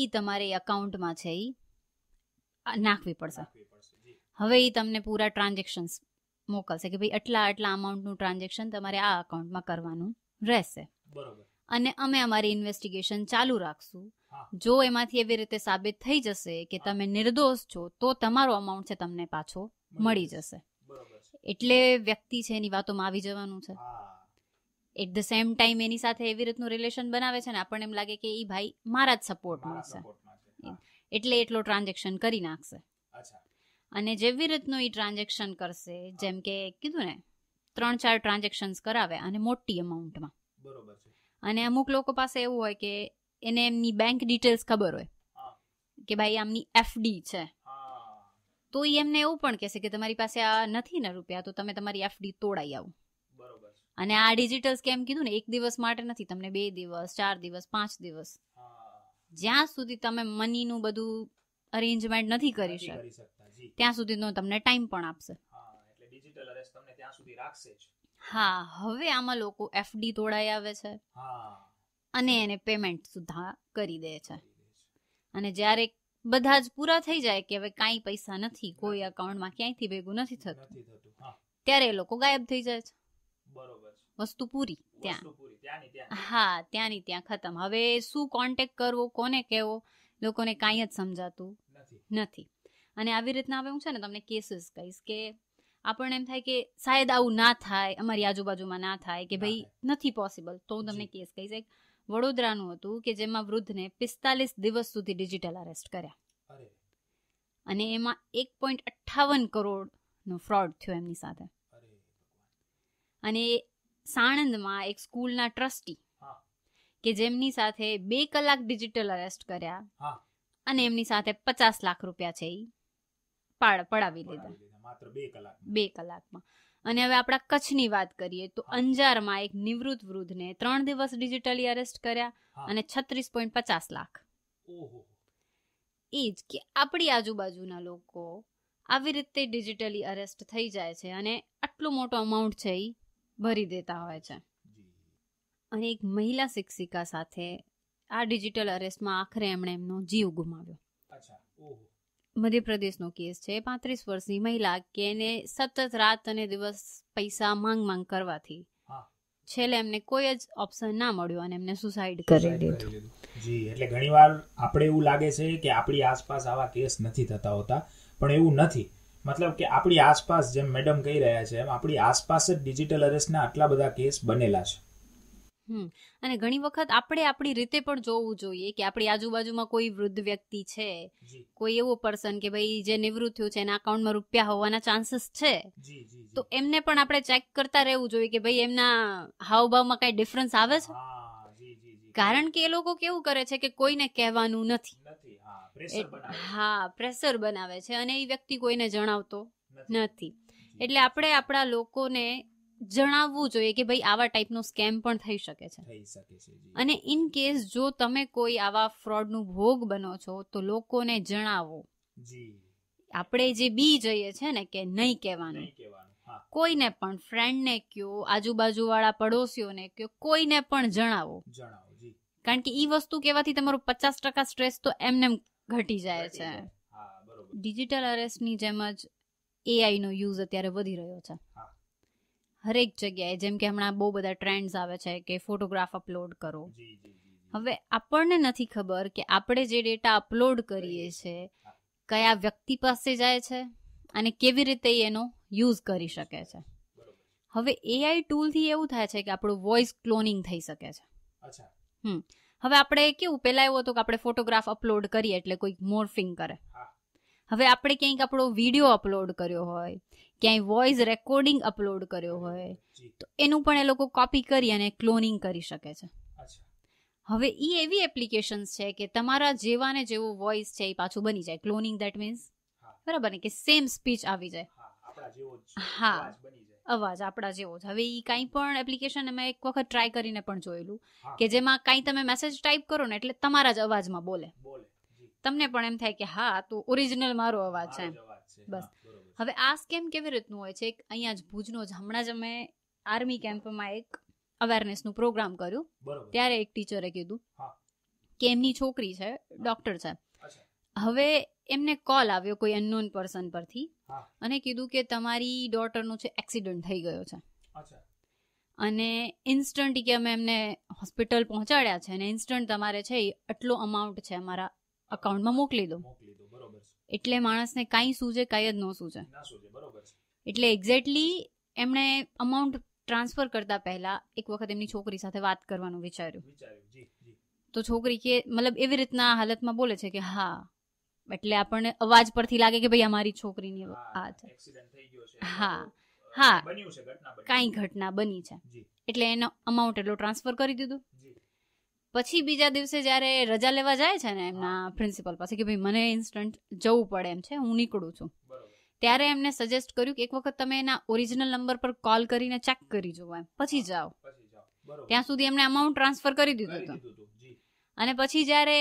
એ તમારે અકાઉન્ટમાં છે એ નાખવી પડશે. હવે એ તમને પૂરા ટ્રાન્ઝેક્શન્સ મોકલશે કે ભાઈ આટલા અમાઉન્ટનું ટ્રાન્ઝેક્શન તમારે આ અકાઉન્ટમાં કરવાનું રહેશે, અને અમે અમારી ઇન્વેસ્ટિગેશન ચાલુ રાખશું. જો એમાંથી એવી રીતે સાબિત થઈ જશે કે તમે નિર્દોષ છો, તો તમારો અમાઉન્ટ છે તમને પાછો મળી જશે. એટલે વ્યક્તિ છે એની વાતોમાં આવી જવાનું છે. એટ ધ સેમ ટાઈમ એની સાથે એવી રીતનું રિલેશન બનાવે છે ને આપણને એમ લાગે કે એ ભાઈ મારા જ સપોર્ટમાં છે, એટલે એટલો ટ્રાન્ઝેક્શન કરી નાખશે. અને જેવી રીતનું એ ટ્રાન્ઝેક્શન કરશે, જેમ કે કીધું ને 3-4 ટ્રાન્ઝેક્શન્સ કરાવે અને મોટી અમાઉન્ટમાં. અને અમુક લોકો પાસે એવું હોય કે એને એમની બેંક ડિટેલ્સ ખબર હોય કે ભાઈ આમની FD છે, તો એ એમને એવું પણ કહેશે કે તમારી પાસે આ નથી ને રૂપિયા, તો તમે તમારી FD તોડાઈ આવો. અને આ ડિજિટલ સ્કેમ કીધું ને, 1 દિવસ માટે નથી, તમને 2 દિવસ, 4 દિવસ, 5 દિવસ, જ્યાં સુધી તમે મનીનું બધું અરેન્જમેન્ટ નથી કરી શકતા ત્યાં સુધીનો તમને ટાઈમ પણ આપશે. હા, હવે આમાં લોકો FD તોડાઈ આવે છે અને એને પેમેન્ટ સુધા કરી દે છે. અને જ્યારે બધા જ પૂરા થઈ જાય કે હવે કાંઈ પૈસા નથી, કોઈ અકાઉન્ટમાં ક્યાંયથી ભેગું નથી થતું, ત્યારે એ લોકો ગાયબ થઈ જાય છે. વસ્તુ પૂરી ત્યાં. હા, ત્યાંની ત્યાં ખતમ. હવે શું કોન્ટેક્ટ કરવો, કોને કહેવો, લોકોને કાંઈ જ સમજાતું નથી. અને આવી રીતના હવે હું છે ને તમને કેસીસ કહીશ કે આપણને એમ થાય કે શાયદ આવું ના થાય, અમારી આજુબાજુમાં ના થાય, કે ભાઈ નથી પોસિબલ, તો હું તમને કેસ કહીશ. એક વડોદરાનું હતું કે જેમાં વૃદ્ધને 45 દિવસ સુધી ડિજિટલ અરેસ્ટ કર્યા, અને એમાં 1.58 કરોડનો ફ્રોડ થયો એમની સાથે. અને સાણંદમાં એક સ્કૂલના ટ્રસ્ટી કે જેમની સાથે 2 કલાક ડિજિટલ અરેસ્ટ કર્યા, અને એમની સાથે 50 લાખ રૂપિયા છે એ પડાવી લીધા માત્ર 2 કલાકમાં. અને હવે આપણા કચ્છની વાત કરીએ તો અંજારમાં એક નિવૃત્ત વૃદ્ધને 3 દિવસ ડિજિટલી અરેસ્ટ કર્યા અને 36.50 લાખ. એ જ કે આપણી આજુબાજુના લોકો આવી રીતે ડિજિટલી અરેસ્ટ થઈ જાય છે અને આટલો મોટો અમાઉન્ટ છે એ ભરી દેતા હોય છે. અને એક મહિલા શિક્ષિકા સાથે આ ડિજિટલ અરેસ્ટમાં આખરે એમણે એમનો જીવ ગુમાવ્યો. મધ્યપ્રદેશનો કેસ છે. 35 વર્ષની મહિલા કે એને સતત રાત અને દિવસ પૈસા માંગ કરવાથી છેલ્લે એમને કોઈ જ ઓપ્શન ના મળ્યો અને એમને સુસાઇડ કરી લીધું. જી, એટલે ઘણીવાર આપણે એવું લાગે છે કે આપણી આસપાસ આવા કેસ નથી થતા હોતા, પણ એવું નથી. મતલબ કે આપણી આસપાસ, જેમ મેડમ કહી રહ્યા છે, એમ આપણી આસપાસ જ ડિજિટલ અરેસ્ટના આટલા બધા કેસ બનેલા છે. અને ઘણી વખત આપણે આપણી રીતે પણ જોવું જોઈએ કે આપણી આજુબાજુમાં કોઈ વૃદ્ધ વ્યક્તિ છે, કોઈ એવો પર્સન કે ભાઈ જે નિવૃત્ત થયું છે, એના અકાઉન્ટમાં રૂપિયા હોવાના ચાન્સીસ છે, તો એમને પણ આપણે ચેક કરતા રહેવું જોઈએ કે ભાઈ એમના હાવભાવમાં કઈ ડિફરન્સ આવે છે. કારણ કે એ લોકો કેવું કરે છે કે કોઈને કહેવાનું નથી. હા, પ્રેશર બનાવે છે અને એ વ્યક્તિ કોઈને જણાવતો નથી. એટલે આપણે આપણા લોકોને જણાવવું જોઈએ કે ભાઈ આવા ટાઈપનો સ્કેમ પણ થઈ શકે છે. અને ઇન કેસ જો તમે કોઈ આવા ફ્રોડનું ભોગ બનો છો તો લોકોને જણાવો. આપણે જે બી જઈએ છે ને કે નહીં કહેવાનું, કોઈને પણ, ફ્રેન્ડને કયો, આજુબાજુ વાળા પડોશીઓને કયો, કોઈને પણ જણાવો. કારણ કે ઈ વસ્તુ કહેવાથી તમારું 50% સ્ટ્રેસ તો એમને ઘટી જાય છે. ડિજિટલ અરેસ્ટની જેમ જ AI નો યુઝ અત્યારે વધી રહ્યો છે. હરેક જગ્યાએ, જેમ કે હમણાં બહુ બધા ટ્રેન્ડ્સ આવે છે કે ફોટોગ્રાફ અપલોડ કરો. હવે આપણને નથી ખબર કે આપણે જે ડેટા અપલોડ કરીએ છીએ કયા વ્યક્તિ પાસે જાય છે અને કેવી રીતે એનો યુઝ કરી શકે છે. હવે AI ટૂલથી એવું થાય છે કે આપણું વોઇસ ક્લોનિંગ થઈ શકે છે. હવે આપણે કેવું પહેલા એવું હતું કે આપણે ફોટોગ્રાફ અપલોડ કરીએ એટલે કોઈક મોર્ફિંગ કરે. હવે આપણે ક્યાંક આપણો વિડીયો અપલોડ કર્યો હોય, ક્યાંય વોઇસ રેકોર્ડિંગ અપલોડ કર્યો હોય, તો એનું પણ એ લોકો કોપી કરી અને ક્લોનિંગ કરી શકે છે. હવે એ એવી એપ્લિકેશન્સ છે કે તમારા જેવા ને જેવો વોઇસ છે એ પાછું બની જાય. ક્લોનિંગ દેટ મીન્સ બરાબર ને, કે સેમ સ્પીચ આવી જાય. હા, અવાજ આપણા જેવો જ. હવે એ કાંઈ પણ એપ્લિકેશન અમે એક વખત ટ્રાય કરીને પણ જોયેલું કે જેમાં કાંઈ તમે મેસેજ ટાઈપ કરો ને એટલે તમારા જ અવાજમાં બોલે. તમને પણ એમ થાય કે હા તો ઓરિજિનલ મારો અવાજ છે. બસ. હવે આ સ્કેમ કેવી રીતનું હોય છે, અહીંયા જ ભુજનો જ હમણાં જ અમે આર્મી કેમ્પમાં એક અવેરનેસનું પ્રોગ્રામ કર્યું. ત્યારે એક ટીચરે કીધું કે એમની છોકરી છે, ડોક્ટર છે. હવે એમને કોલ આવ્યો કોઈ અનનોન પર્સન પરથી અને કીધું કે તમારી ડોટરનું છે એક્સિડન્ટ થઈ ગયો છે અને ઇન્સ્ટન્ટ કે અમે એમને હોસ્પિટલ પહોંચાડ્યા છે અને ઇન્સ્ટન્ટ તમારે છે આટલો અમાઉન્ટ છે અમારા અકાઉન્ટમાં મોકલી દો. એટલે માણસને કાંઈ સૂઝે કાંઈ જ ન સૂઝે. એટલે એક્ઝેક્ટલી એમણે અમાઉન્ટ ટ્રાન્સફર કરતા પહેલા એક વખત એમની છોકરી સાથે વાત કરવાનું વિચાર્યું. તો છોકરી કે મતલબ એવી રીતના હાલતમાં બોલે છે કે હા, એટલે આપણને અવાજ પરથી લાગે કે ભાઈ અમારી છોકરીની આ છે. હા હા, કાંઈ ઘટના બની છે. એટલે એનો અમાઉન્ટ એટલો ટ્રાન્સફર કરી દીધું. પછી બીજા દિવસે જ્યારે રજા લેવા જાય છે ને એમના પ્રિન્સિપલ પાસે કે ભાઈ મને ઇન્સ્ટન્ટ જવું પડે એમ છે, હું નીકળું છું, ત્યારે એમને સજેસ્ટ કર્યું કે એક વખત તમે એના ઓરિજિનલ નંબર પર કોલ કરીને ચેક કરી જુઓ એમ, પછી જાઓ. ત્યાં સુધી એમને અમાઉન્ટ ટ્રાન્સફર કરી દીધું હતું. અને પછી જ્યારે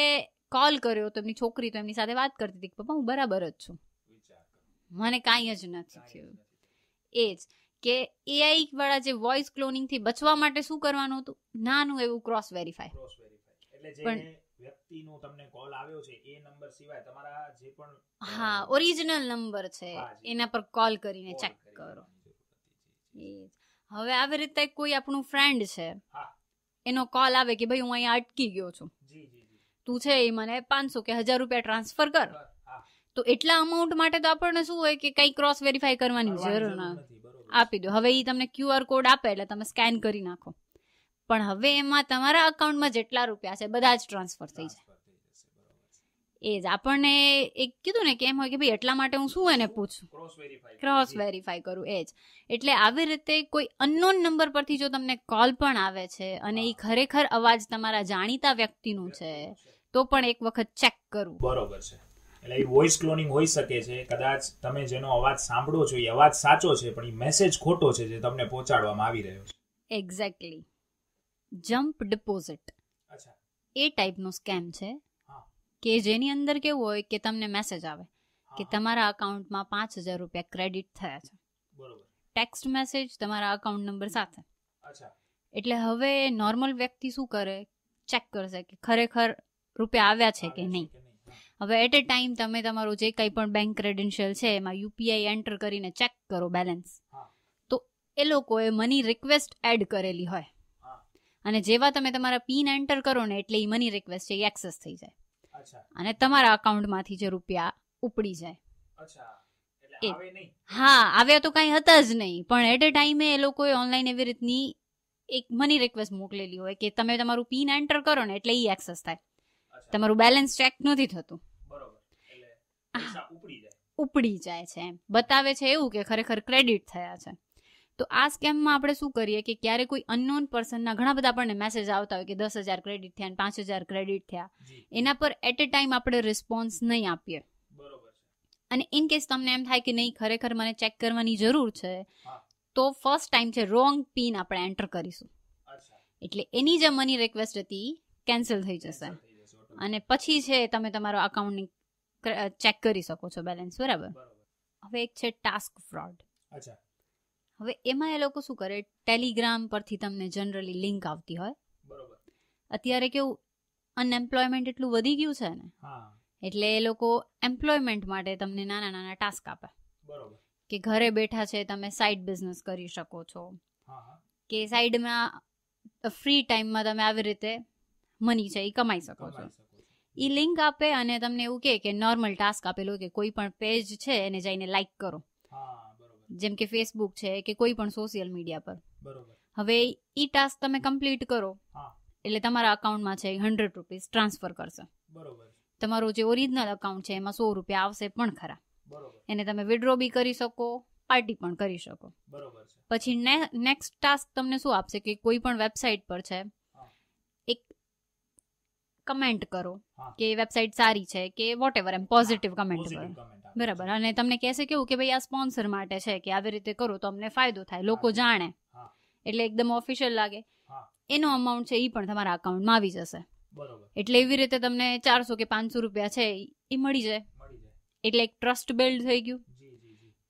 કોલ કર્યો તો એમની છોકરી તો એમની સાથે વાત કરતી હતી કે પપ્પા હું બરાબર જ છું, મને કાંઈ જ નથી થયું. એ જ કે AI વાળા જે વોઇસ ક્લોનિંગ થી બચવા માટે શું કરવાનું હતું, નાનું એવું ક્રોસ વેરીફાય. પણ વ્યક્તિનો તમને કોલ આવ્યો છે એ નંબર સિવાય તમારા જે પણ હા ઓરિજિનલ નંબર છે એના પર કોલ કરીને ચેક કરો. હવે આવી રીતે કોઈ આપણું ફ્રેન્ડ છે, એનો કોલ આવે કે ભાઈ હું અહીંયા અટકી ગયો છું, તું છે એ મને 500 કે 1000 રૂપિયા ટ્રાન્સફર કર. તો એટલા અમાઉન્ટ માટે તો આપણને શું હોય કે કઈ ક્રોસ વેરીફાઈ કરવાની જરૂર ના, આપી દો. હવે એ તમને QR કોડ આપે એટલે તમે સ્કેન કરી નાખો, પણ હવે એમાં તમારા અકાઉન્ટમાં જેટલા રૂપિયા છે બધા જ ટ્રાન્સફર થઈ જાય. એ જ આપણને એક કીધું ને કે એમ હોય કે ભાઈ એટલા માટે હું શું એને પૂછું, ક્રોસ વેરીફાઈ કરું. એ જ એટલે આવી રીતે કોઈ અનનોન નંબર પરથી જો તમને કોલ પણ આવે છે અને એ ખરેખર અવાજ તમારા જાણીતા વ્યક્તિનું છે તો પણ એક વખત ચેક કરવું. બરોબર છે. એટલે એ વોઇસ ક્લોનિંગ હોઈ શકે છે. કદાચ તમે જેનો અવાજ સાંભળો છો એ અવાજ સાચો છે પણ એ મેસેજ ખોટો છે જે તમને પહોંચાડવામાં આવી રહ્યો છે. એક્ઝેક્ટલી. જમ્પ ડિપોઝિટ એ ટાઈપનો સ્કેમ છે કે જેની અંદર કેવું હોય કે તમને મેસેજ આવે કે તમારા અકાઉન્ટમાં 5000 રૂપિયા ક્રેડિટ થયા છે, ટેક્સ્ટ મેસેજ તમારા અકાઉન્ટ નંબર સાથે. એટલે હવે નોર્મલ વ્યક્તિ શું કરે, ચેક કરશે કે ખરેખર રૂપિયા આવ્યા છે કે નહીં. હવે એટ એ ટાઈમ તમે તમારું જે કંઈ પણ બેંક ક્રેડેન્શિયલ છે એમાં UPI એન્ટર કરીને ચેક કરો બેલેન્સ, તો એ લોકોએ મની રિક્વેસ્ટ એડ કરેલી હોય અને જેવા તમે તમારા પિન એન્ટર કરો ને એટલે એ મની રિક્વેસ્ટ છે એ એક્સેસ થઈ જાય અને તમારા અકાઉન્ટમાંથી જે રૂપિયા ઉપડી જાય. હા, આવ્યા તો કાંઈ હતા જ નહીં, પણ એટ એ ટાઈમે એ લોકોએ ઓનલાઈન એવી રીતની એક મની રિક્વેસ્ટ મોકલેલી હોય કે તમે તમારું પિન એન્ટર કરો ને એટલે એ એક્સેસ થાય, તમારું બેલેન્સ ચેક નથી થતું, ઉપડી જાય છે એમ બતાવે છે એવું કે ખરેખર ક્રેડિટ થયા છે. તો આ સ્કેમમાં આપણે શું કરીએ કે ક્યારે કોઈ અનનોન પર્સનના ઘણા બધા આપણને મેસેજ આવતા હોય કે 10,000 ક્રેડિટ થયા, 5,000 ક્રેડિટ થયા, એના પર એટ એ ટાઈમ આપણે રિસ્પોન્સ નહીં આપીએ. અને ઇન કેસ તમને એમ થાય કે નહીં ખરેખર મને ચેક કરવાની જરૂર છે તો ફર્સ્ટ ટાઈમ છે રોંગ પિન આપણે એન્ટર કરીશું એટલે એની જે મની રિક્વેસ્ટ હતી કેન્સલ થઈ જશે અને પછી છે તમે તમારો અકાઉન્ટની ચેક કરી શકો છો બેલેન્સ. બરાબર. હવે એક છે ટાસ્ક ફ્રોડ. હવે એમાં એ લોકો શું કરે, ટેલિગ્રામ પરથી તમને જનરલી લિંક આવતી હોય. અત્યારે કેવું અનએમ્પ્લોયમેન્ટ એટલું વધી ગયું છે ને એટલે એ લોકો એમ્પ્લોયમેન્ટ માટે તમને નાના નાના ટાસ્ક આપે બરોબર કે ઘરે બેઠા છે તમે સાઈડ બિઝનેસ કરી શકો છો, કે સાઈડમાં ફ્રી ટાઈમમાં તમે આવી રીતે મની છે એ કમાઈ શકો છો. એ લિંક આપે અને તમને એવું કે નોર્મલ ટાસ્ક આપેલો કે કોઈ પણ પેજ છે એને જઈને લાઈક કરો, જેમ કે ફેસબુક છે કે કોઈ પણ સોશિયલ મીડિયા પર. હવે ઈ ટાસ્ક તમે કમ્પ્લીટ કરો એટલે તમારા અકાઉન્ટમાં છે 100 રૂપીસ ટ્રાન્સફર કરશે. તમારું જે ઓરિજિનલ અકાઉન્ટ છે એમાં 100 રૂપિયા આવશે પણ ખરા, એને તમે વિડ્રો બી કરી શકો, પાર્ટી પણ કરી શકો. પછી નેક્સ્ટ ટાસ્ક તમને શું આપશે કે કોઈ પણ વેબસાઇટ પર છે એક કમેન્ટ કરો કે વેબસાઇટ સારી છે કે વોટ એવર, એમ પોઝિટિવ કમેન્ટ કરો, બરાબર. અને તમને કહેશે કેવું કે ભાઈ આ સ્પોન્સર માટે છે કે આવી રીતે કરો તો અમને ફાયદો થાય, લોકો જાણે, એટલે એકદમ ઓફિશિયલ લાગે. એનો અમાઉન્ટ છે એ પણ તમારા અકાઉન્ટમાં આવી જશે. એટલે એવી રીતે તમને 400 કે 500 રૂપિયા છે એ મળી જાય. એટલે એક ટ્રસ્ટ બિલ્ડ થઈ ગયું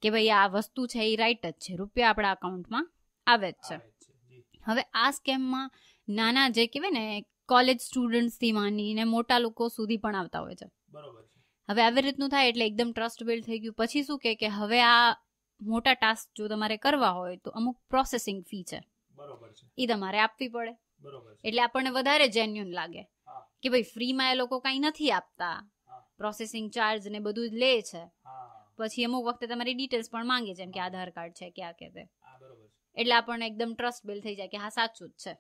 કે ભાઈ આ વસ્તુ છે એ રાઈટ જ છે, રૂપિયા આપણા અકાઉન્ટમાં આવે જ છે. હવે આ સ્કેમમાં નાના જે કહેવાય ને કોલેજ સ્ટુડન્ટ્સથી માંડીને મોટા લોકો સુધી પણ આવતા હોય છે. હવે આવી રીતનું થાય એટલે એકદમ ટ્રસ્ટ બિલ્ડ થઈ ગયું. પછી શું કે હવે આ મોટા ટાસ્ક જો તમારે કરવા હોય તો અમુક પ્રોસેસિંગ ફી છે એ તમારે આપવી પડે. એટલે આપણને વધારે જેન્યુન લાગે કે ભાઈ ફ્રીમાં એ લોકો કંઈ નથી આપતા, પ્રોસેસિંગ ચાર્જ ને બધું જ લે છે. પછી અમુક વખતે તમારી ડિટેલ્સ પણ માંગે, જેમ કે આધાર કાર્ડ છે કે આ કે તે. એટલે આપણને એકદમ ટ્રસ્ટ બિલ્ડ થઈ જાય કે હા સાચું જ છે.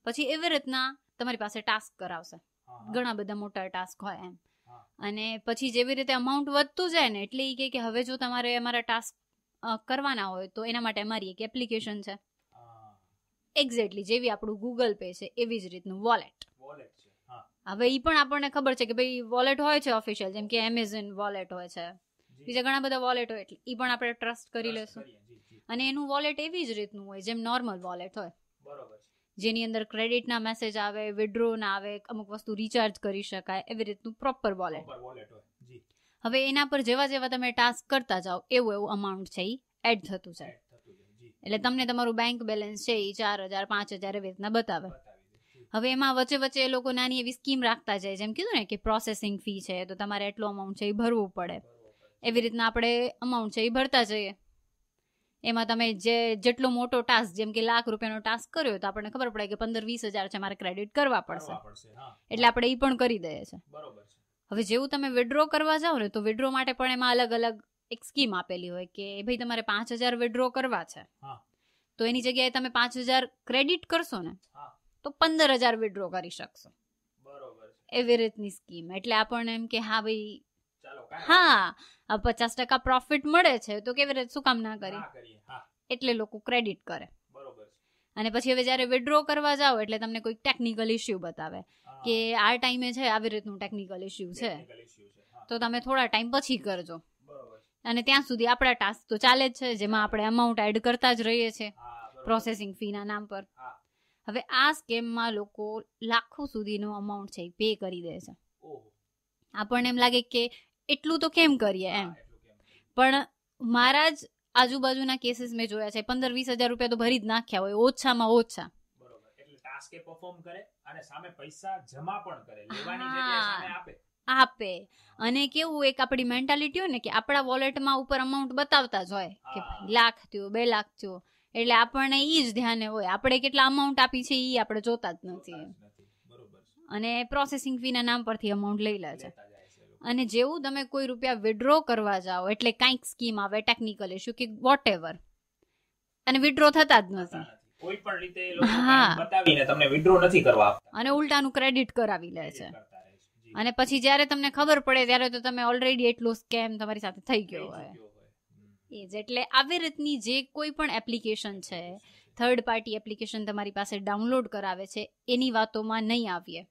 પછી એવી રીતના તમારી પાસે ટાસ્ક કરાવશે, ઘણા બધા મોટા ટાસ્ક હોય એમ. અને પછી જેવી રીતે અમાઉન્ટ વધતું જાય ને એટલે એ કે હવે જો તમારે અમારા ટાસ્ક કરવાના હોય તો એના માટે અમારી એક એપ્લિકેશન છે, એક્ઝેક્ટલી જેવી આપણું ગૂગલ પે છે એવી જ રીતનું વોલેટ. હવે એ પણ આપણને ખબર છે કે ભાઈ વોલેટ હોય છે ઓફિશિયલ, જેમ કે એમેઝોન વોલેટ હોય છે, બીજા ઘણા બધા વોલેટ હોય, એટલે એ પણ આપણે ટ્રસ્ટ કરી લેશું. અને એનું વોલેટ એવી જ રીતનું હોય જેમ નોર્મલ વોલેટ હોય, જેની અંદર ક્રેડિટના મેસેજ આવે, વિડ્રો ના આવે, અમુક વસ્તુ રિચાર્જ કરી શકાય, એવી રીતનું પ્રોપર વોલેટ. હવે એના પર જેવા જેવા તમે ટાસ્ક કરતા જાઓ એવું એવું અમાઉન્ટ છે એ એડ થતું જાય. એટલે તમને તમારું બેંક બેલેન્સ છે એ 4,000 5,000 એવી રીતના બતાવે. હવે એમાં વચ્ચે વચ્ચે એ લોકો નાની એવી સ્કીમ રાખતા જાય, જેમ કીધું ને કે પ્રોસેસિંગ ફી છે તો તમારે એટલો અમાઉન્ટ છે એ ભરવું પડે. એવી રીતના આપણે અમાઉન્ટ છે એ ભરતા જઈએ. એમાં તમે જેટલો મોટો ટાસ્ક, જેમ કે ₹1,00,000 ટાસ્ક કર્યો તો આપણને ખબર પડે કે 15-20 હજાર છે મારે ક્રેડિટ કરવા પડશે, એટલે આપણે એ પણ કરી દઈએ છીએ. હવે જેવું તમે વિડ્રો કરવા જાઓ ને તો વિડ્રો માટે પણ એમાં અલગ અલગ એક સ્કીમ આપેલી હોય કે ભાઈ તમારે 5,000 વિડ્રો કરવા છે તો એની જગ્યાએ તમે 5,000 ક્રેડિટ કરશો ને તો 15,000 વિડ્રો કરી શકશો, એવી રીતની સ્કીમ. એટલે આપણને એમ કે હા ભાઈ હા 50% પ્રોફિટ મળે છે તો કેવી રીતે શું કામ ના કરીએ, એટલે લોકો ક્રેડિટ કરે. અને પછી હવે જયારે વિડ્રો કરવા જાઓ એટલે તમને કોઈ ટેકનિકલ ઇસ્યુ બતાવે કે આ ટાઈમે છે આવી રીતનું ટેકનિકલ ઇસ્યુ છે તો તમે થોડા ટાઈમ પછી કરજો. અને ત્યાં સુધી આપણા ટાસ્ક તો ચાલે જ છે, જેમાં આપણે અમાઉન્ટ એડ કરતા જ રહીએ છીએ પ્રોસેસિંગ ફીના નામ પર. હવે આ સ્કેમમાં લોકો લાખો સુધીનો અમાઉન્ટ છે પે કરી દે છે. આપણને એમ લાગે કે એટલું તો કેમ કરીએ એમ, પણ મારા જ આજુબાજુના કેસીસ મેં જોયા છે 15-20 હજાર રૂપિયા તો ભરી જ નાખ્યા હોય ઓછામાં ઓછા. આપે. અને કેવું એક આપણી મેન્ટાલિટી હોય ને કે આપણા વોલેટમાં ઉપર અમાઉન્ટ બતાવતા જ હોય કે લાખ થયું 2 લાખ થયું, એટલે આપણને ઈ જ ધ્યાને હોય આપણે કેટલા અમાઉન્ટ આપી છે ઈ આપણે જોતા જ નથી. અને પ્રોસેસિંગ ફીના નામ પરથી અમાઉન્ટ લઈ લે છે. અને જેવું તમે કોઈ રૂપિયા વિડ્રો કરવા જાઓ એટલે કંઈક સ્કીમ આવે, ટેકનિકલ ઇશ્યુ કે વોટ એવર, અને વિડ્રો થતા જ નથી. કોઈ પણ રીતે એ લોકો બતાવીને તમને વિડ્રો નથી કરવા આપતા અને ઉલટાનું ક્રેડિટ કરાવી લે છે. અને પછી જ્યારે તમને ખબર પડે ત્યારે તો તમે ઓલરેડી એટલો સ્કેમ તમારી સાથે થઈ ગયો હોય. એ જ એટલે આવી રીતની જે કોઈ પણ એપ્લિકેશન છે, થર્ડ પાર્ટી એપ્લિકેશન તમારી પાસે ડાઉનલોડ કરાવે છે એની વાતોમાં નહીં આવીએ.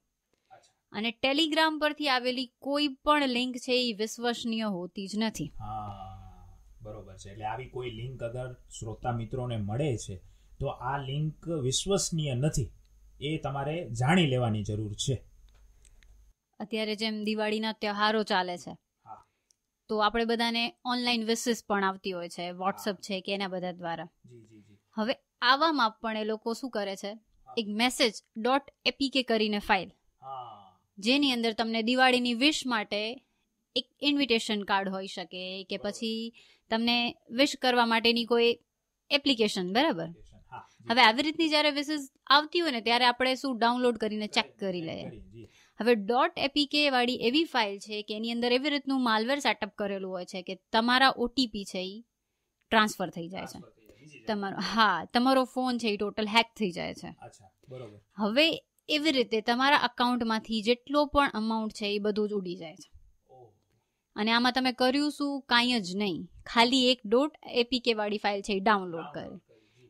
અને ટેલિગ્રામ પરથી આવેલી કોઈ પણ લિંક છે એ વિશ્વસનીય હોતી જ નથી. બરોબર છે. એટલે આવી કોઈ લિંક અગર શ્રોતા મિત્રોને મળે છે તો આ લિંક વિશ્વસનીય નથી, એ તમારે જાણી લેવાની જરૂર છે. અત્યારે જેમ દિવાળીના તહેવારો ચાલે છે તો આપણે બધાને ઓનલાઈન વિશિસ પણ આવતી હોય છે, વોટ્સઅપ છે કે એના બધા દ્વારા. હવે આવામાં પણ એ લોકો શું કરે છે, એક મેસેજ .apk કરીને ફાઇલ જેની અંદર તમને દિવાળીની વિશ માટે એક ઇન્વિટેશન કાર્ડ હોઈ શકે કે પછી તમને વિશ કરવા માટેની કોઈ એપ્લિકેશન, બરાબર? હવે આવી રીતની જ્યારે વિશેષ આવતી હોય ને ત્યારે આપણે શું ડાઉનલોડ કરીને ચેક કરી લઈએ. હવે .apk વાળી એવી ફાઇલ છે કે એની અંદર એવી રીતનું માલવેર સેટઅપ કરેલું હોય છે કે તમારા ઓટીપી છે એ ટ્રાન્સફર થઈ જાય છે, તમારો ફોન છે એ ટોટલ હેક થઈ જાય છે. હવે એવી રીતે તમારા અકાઉન્ટમાંથી જેટલો પણ અમાઉન્ટ છે એ બધું જ ઉડી જાય છે. અને આમાં તમે કર્યું શું? કાંઈ જ નહીં, ખાલી એક .apk વાળી ફાઇલ છે એ ડાઉનલોડ કરી.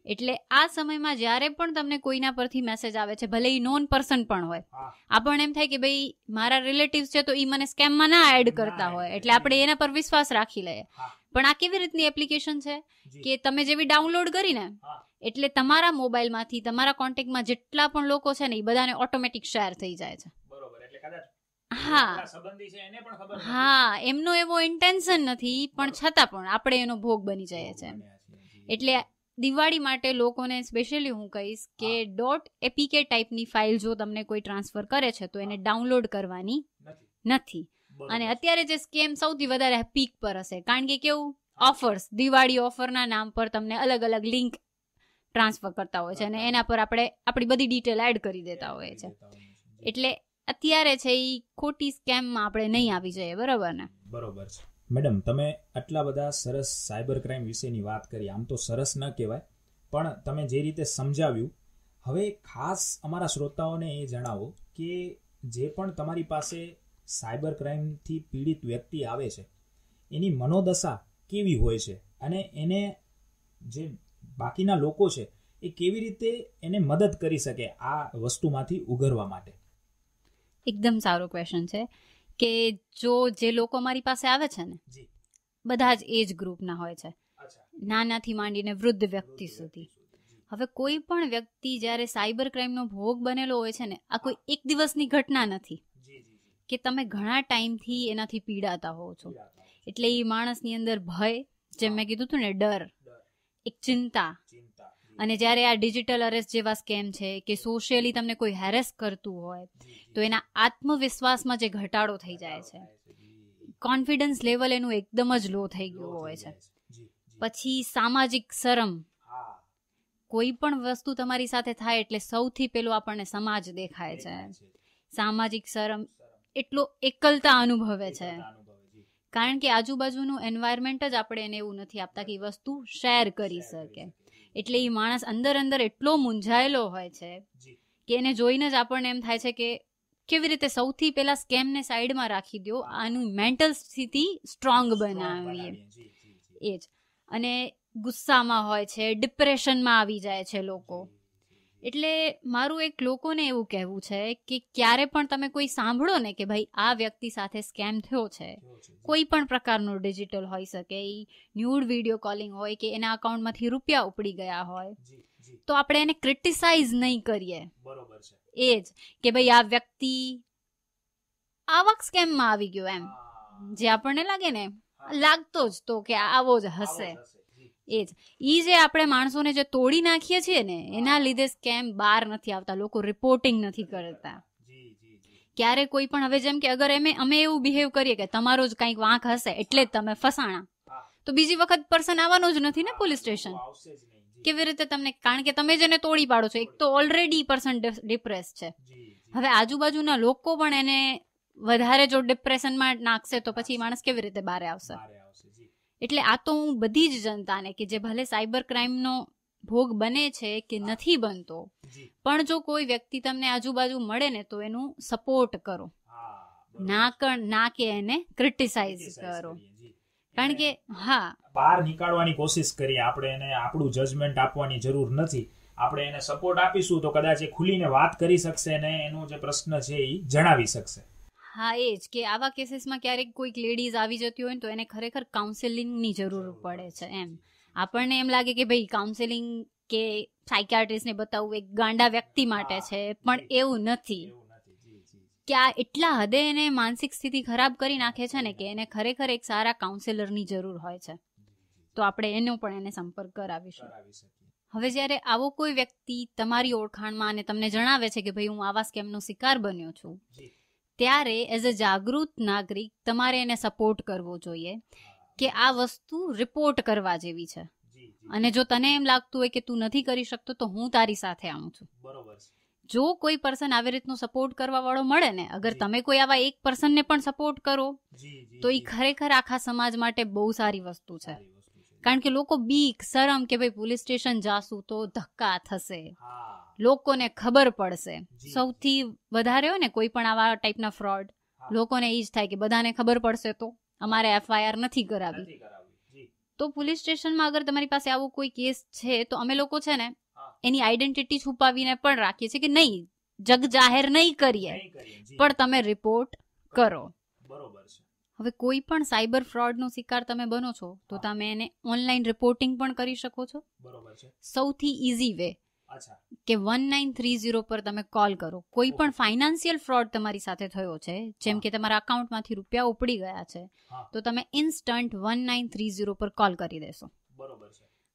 એટલે આ સમયમાં જ્યારે પણ તમને કોઈના પરથી મેસેજ આવે છે, ભલે એ નોન પર્સન પણ હોય, આપણને એમ થાય કે ભાઈ મારા રિલેટિવ્સ છે તો એ મને સ્કેમમાં ના એડ કરતા હોય, એટલે આપણે એના પર વિશ્વાસ રાખી લઈએ. પણ આ કેવી રીતની એપ્લિકેશન છે કે તમે જેવી ડાઉનલોડ કરીને એટલે તમારા મોબાઈલમાંથી તમારા કોન્ટેક્ટમાં જેટલા પણ લોકો છે ને એ બધાને ઓટોમેટિક શેર થઈ જાય છે. હા, એમનો એવો ઇન્ટેન્શન નથી, પણ છતાં પણ આપણે એનો ભોગ બની જાય છે. એટલે દિવાળી માટે લોકોને સ્પેશિયલી હું કહીશ કે .apk ટાઈપની ફાઇલ જો તમને કોઈ ટ્રાન્સફર કરે છે તો એને ડાઉનલોડ કરવાની નથી. અને અત્યારે જે સ્કેમ સૌથી વધારે પીક પર હશે, કારણ કે કેવું ઓફર્સ, દિવાળી ઓફરના નામ પર તમને અલગ અલગ લિંક ટ્રાન્સફર કરતા હોય છે અને એના પર આપણે આપણી બધી ડિટેલ એડ કરી દેતા હોય છે. એટલે અત્યારે છે એ ખોટી સ્કેમમાં આપણે નહીં આવી જઈએ, બરોબર ને? બરોબર છે. મેડમ, તમે આટલા બધા સરસ સાયબર ક્રાઇમ વિશેની વાત કરી, આમ તો સરસ ન કહેવાય, પણ તમે જે રીતે સમજાવ્યું, હવે ખાસ અમારા શ્રોતાઓને એ જણાવો કે જે પણ તમારી પાસે સાયબર ક્રાઇમથી પીડિત વ્યક્તિ આવે છે એની મનોદશા કેવી હોય છે અને એને જે બાકીના લોકો છે એ કેવી રીતે એને મદદ કરી શકે આ વસ્તુમાંથી ઉગરવા માટે? એકદમ સારો ક્વેશ્ચન છે કે જો જે લોકો અમારી પાસે આવે છે ને બધા જ એજ ગ્રુપના હોય છે, નાનાથી માંડીને વૃદ્ધ વ્યક્તિ સુધી. હવે કોઈ પણ વ્યક્તિ જ્યારે સાયબર ક્રાઇમનો ભોગ બનેલો હોય છે ને, આ કોઈ એક દિવસની ઘટના નથી કે તમે ઘણા ટાઈમથી એનાથી પીડાતા હોવ છો. એટલે એ માણસની અંદર ભય, જેમ મેં કીધું હતું ને, ડર, એક ચિંતા, અને જ્યારે આ ડિજિટલ અરેસ્ટ જેવા સ્કેમ છે કે સોશિયલી તમને કોઈ હેરેસ કરતું હોય તો એના આત્મવિશ્વાસમાં જે ઘટાડો થઈ જાય છે, કોન્ફિડન્સ લેવલ એનું એકદમ જ લો થઈ ગયું હોય છે. પછી સામાજિક શરમ, કોઈ પણ વસ્તુ તમારી સાથે થાય એટલે સૌથી પેલું આપણને સમાજ દેખાય છે. સામાજિક શરમ, એટલો એકલતા અનુભવે છે, કારણ કે આજુબાજુનું એન્વાયરમેન્ટ જ આપણે એને એવું નથી આપતા કે એ વસ્તુ શેર કરી શકે. એટલે એ માણસ અંદર અંદર એટલો મૂંઝાયેલો હોય છે કે એને જોઈને જ આપણને એમ થાય છે કે કેવી રીતે સૌથી પહેલા સ્કેમને સાઈડમાં રાખી દો, આનું મેન્ટલ સ્થિતિ સ્ટ્રોંગ બનાવીએ. એ જ. અને ગુસ્સામાં હોય છે, ડિપ્રેશનમાં આવી જાય છે લોકો. એટલે મારું એક લોકોને એવું કહેવું છે કે ક્યારે પણ તમે કોઈ સાંભળો ને કે ભાઈ આ વ્યક્તિ સાથે સ્કેમ થયો છે, કોઈ પણ પ્રકારનો ડિજિટલ હોઈ શકે, એ ન્યૂડ વિડીયો કોલિંગ હોય કે એના અકાઉન્ટમાંથી રૂપિયા ઉપડી ગયા હોય, તો આપણે એને ક્રિટિસાઇઝ નહીં કરીએ. એ જ કે ભાઈ આ વ્યક્તિ આવા સ્કેમમાં આવી ગયો, એમ જે આપણને લાગે ને, લાગતો જ તો કે આવો જ હશે. એ જ ઈ જે આપણે માણસોને જે તોડી નાખીએ છીએ ને એના લીધે સ્કેમ બહાર નથી આવતા, લોકો રિપોર્ટિંગ નથી કરતા. ક્યારે કોઈ પણ, હવે જેમ કે અગર અમે એવું બિહેવ કરીએ કે તમારો જ કંઈક વાંક હશે એટલે જ તમે ફસાણા, તો બીજી વખત પર્સન આવવાનો જ નથી ને પોલીસ સ્ટેશન. કેવી રીતે તમને, કારણ કે તમે જેને તોડી પાડો છો, એક તો ઓલરેડી પર્સન ડિપ્રેસ છે, હવે આજુબાજુના લોકો પણ એને વધારે જો ડિપ્રેશનમાં નાખશે તો પછી માણસ કેવી રીતે બહાર આવશે? એટલે આ તો હું બધી જ જનતાને કે જે ભલે સાયબર ક્રાઇમનો ભોગ બને છે કે નથી બનતો, પણ જો કોઈ વ્યક્તિ તમને આજુબાજુ મળે ને તો એનું સપોર્ટ કરો, ના કે એને ક્રિટિસાઇઝ કરો. કારણ કે બહાર નીકાળવાની કોશિશ કરીએ આપણે, એને આપણું જજમેન્ટ આપવાની જરૂર નથી. આપણે એને સપોર્ટ આપીશું તો કદાચ એ ખુલીને વાત કરી શકશે ને એનો જે પ્રશ્ન છે એ જણાવી શકશે. હા, એ જ કે આવા કેસીસમાં ક્યારેક કોઈક લેડીઝ આવી જતી હોય ને તો એને ખરેખર કાઉન્સેલિંગની જરૂર પડે છે. એમ આપણને એમ લાગે કે ભાઈ કાઉન્સેલિંગ કે સાયકાટ્રિસ્ટને બતાવવું એક ગાંડા વ્યક્તિ માટે છે, પણ એવું નથી. કે આ એટલા હદે એને માનસિક સ્થિતિ ખરાબ કરી નાખે છે ને કે એને ખરેખર એક સારા કાઉન્સેલરની જરૂર હોય છે. તો આપણે એનો પણ એને સંપર્ક કરાવીશું. હવે જ્યારે આવો કોઈ વ્યક્તિ તમારી ઓળખાણમાં અને તમને જણાવે છે કે ભાઈ હું આવા સ્કેમનો શિકાર બન્યો છું, ત્યારે એઝ અ જાગૃત નાગરિક તમારે એને સપોર્ટ કરવો જોઈએ કે આ વસ્તુ રિપોર્ટ કરવા જેવી છે. અને જો તને એમ લાગતું હોય કે તું નથી કરી શકતો તો હું તારી સાથે આવું છું. જો કોઈ પર્સન આવી રીતનો સપોર્ટ કરવા વાળો મળે ને, અગર તમે કોઈ આવા એક પર્સનને પણ સપોર્ટ કરો તો એ ખરેખર આખા સમાજ માટે બહુ સારી વસ્તુ છે. કારણ કે લોકો બીક, શરમ કે ભાઈ પોલીસ સ્ટેશન જાશું તો ધક્કા થશે, લોકોને ખબર પડશે. સૌથી વધારે હોય ને કોઈ પણ આવા ટાઈપના ફ્રોડ, લોકોને એ જ થાય કે બધાને ખબર પડશે તો અમારે FIR નથી કરાવી. તો પોલીસ સ્ટેશનમાં અગર તમારી પાસે આવો કોઈ કેસ છે તો અમે લોકો છે ને એની આઈડેન્ટિટી છુપાવીને પણ રાખીએ છીએ કે નહીં, જગ જાહેર નહીં કરીએ પણ તમે રિપોર્ટ કરો. હવે કોઈ પણ સાયબર ફ્રોડનો શિકાર તમે બનો છો તો તમે એને ઓનલાઈન રિપોર્ટિંગ પણ કરી શકો છો. સૌથી ઇઝી વે કે 1930 પર તમે કોલ કરો. કોઈ પણ ફાઇનાન્શિયલ ફ્રોડ તમારી સાથે થયો છે, જેમ કે તમારા અકાઉન્ટમાંથી રૂપિયા ઉપડી ગયા છે, તો તમે ઇન્સ્ટન્ટ 1930 પર કોલ કરી દેશો.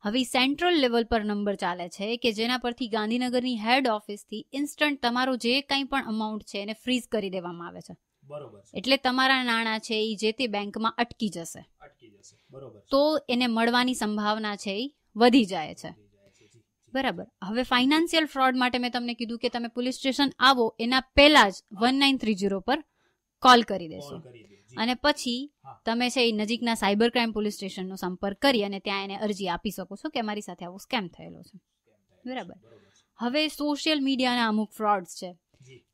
હવે સેન્ટ્રલ લેવલ પર નંબર ચાલે છે કે જેના પરથી ગાંધીનગરની હેડ ઓફિસથી ઇન્સ્ટન્ટ તમારો જે કંઈ પણ અમાઉન્ટ છે એને ફ્રીઝ કરી દેવામાં આવે છે. એટલે તમારા નાણાં છે એ જે તે બેંકમાં અટકી જશે. તો એને મળવાની સંભાવના છે એ વધી જાય છે. બરાબર. હવે ફાઇનાન્શિયલ ફ્રોડ માટે મેં તમને કીધું કે તમે પોલીસ સ્ટેશન આવો એના પહેલા જ 1930 પર કોલ કરી દેશો અને પછી તમે છે એ નજીકના સાયબર ક્રાઇમ પોલીસ સ્ટેશનનો સંપર્ક કરી અને ત્યાં એને અરજી આપી શકો છો કે અમારી સાથે આવો સ્કેમ થયેલો છે. બરાબર. હવે સોશિયલ મીડિયાના અમુક ફ્રોડ્સ છે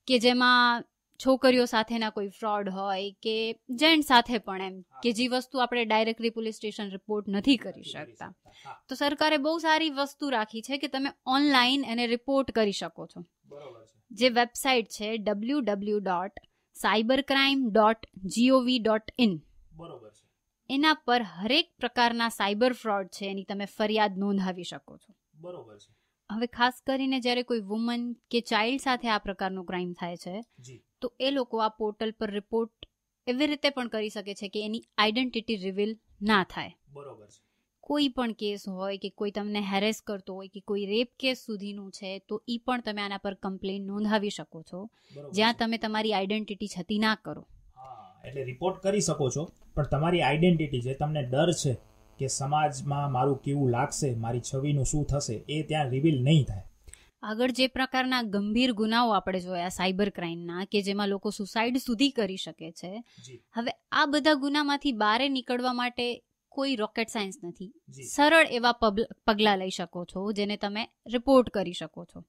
કે જેમાં છોકરીઓ સાથેના કોઈ ફ્રોડ હોય કે જેન્ટ સાથે પણ, એમ કે જે વસ્તુ આપણે ડાયરેક્ટલી પોલીસ સ્ટેશન રિપોર્ટ નથી કરી શકતા. તો સરકારે બહુ સારી વસ્તુ રાખી છે કે તમે ઓનલાઈન એને રિપોર્ટ કરી શકો છો. જે વેબસાઇટ છે www.cybercrime.gov.in, એના પર હરેક પ્રકારના સાયબર ફ્રોડ છે એની તમે ફરિયાદ નોંધાવી શકો છો. હવે ખાસ કરીને જ્યારે કોઈ વુમન કે ચાઇલ્ડ સાથે આ પ્રકારનો ક્રાઇમ થાય છે તો એ લોકો આ પોર્ટલ પર રિપોર્ટ એવી રીતે પણ કરી શકે છે કે એની આઈડેન્ટિટી રિવીલ ના થાય. કોઈ પણ કેસ હોય કે કોઈ તમને હેરેસ કરતો હોય કે કોઈ રેપ કેસ સુધીનું છે તો એ પણ તમે આના પર કમ્પ્લેન નોંધાવી શકો છો, જ્યાં તમે તમારી આઈડેન્ટિટી છતી ના કરો. એટલે રિપોર્ટ કરી શકો છો પણ તમારી આઈડેન્ટિટી જે તમને ડર છે કે સમાજમાં મારું કેવું લાગશે, મારી છવિનું શું થશે, એ ત્યાં રિવીલ નહીં થાય. આગળ જે પ્રકારના ગંભીર ગુનાઓ આપણે જોયા સાયબર ક્રાઇમના કે જેમાં લોકો સુસાઇડ સુધી કરી શકે છે, હવે આ બધા ગુનામાંથી બહાર નીકળવા માટે કોઈ રોકેટ સાયન્સ નથી. સરળ એવા પગલાં લઈ શકો છો જેને તમે રિપોર્ટ કરી શકો છો.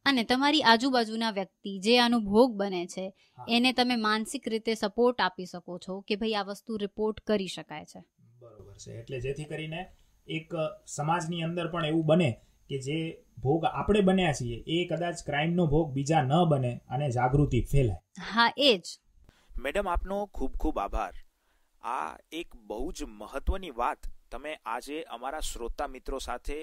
અને તમારી આજુબાજુના વ્યક્તિ જે આનો ભોગ બને છે એને તમે માનસિક રીતે સપોર્ટ આપી શકો છો કે ભાઈ આ વસ્તુ રિપોર્ટ કરી શકાય છે. બરોબર છે. એટલે જેથી કરીને એક સમાજની અંદર પણ એવું બને કે જે ભોગ આપણે બન્યા છીએ એ કદાચ ક્રાઇમનો ભોગ બીજા ન બને અને જાગૃતિ ફેલાય. હા, એ જ. મેડમ, આપનો ખૂબ ખૂબ આભાર. આ એક બહુ જ મહત્વની વાત તમે આજે અમારા શ્રોતા મિત્રો સાથે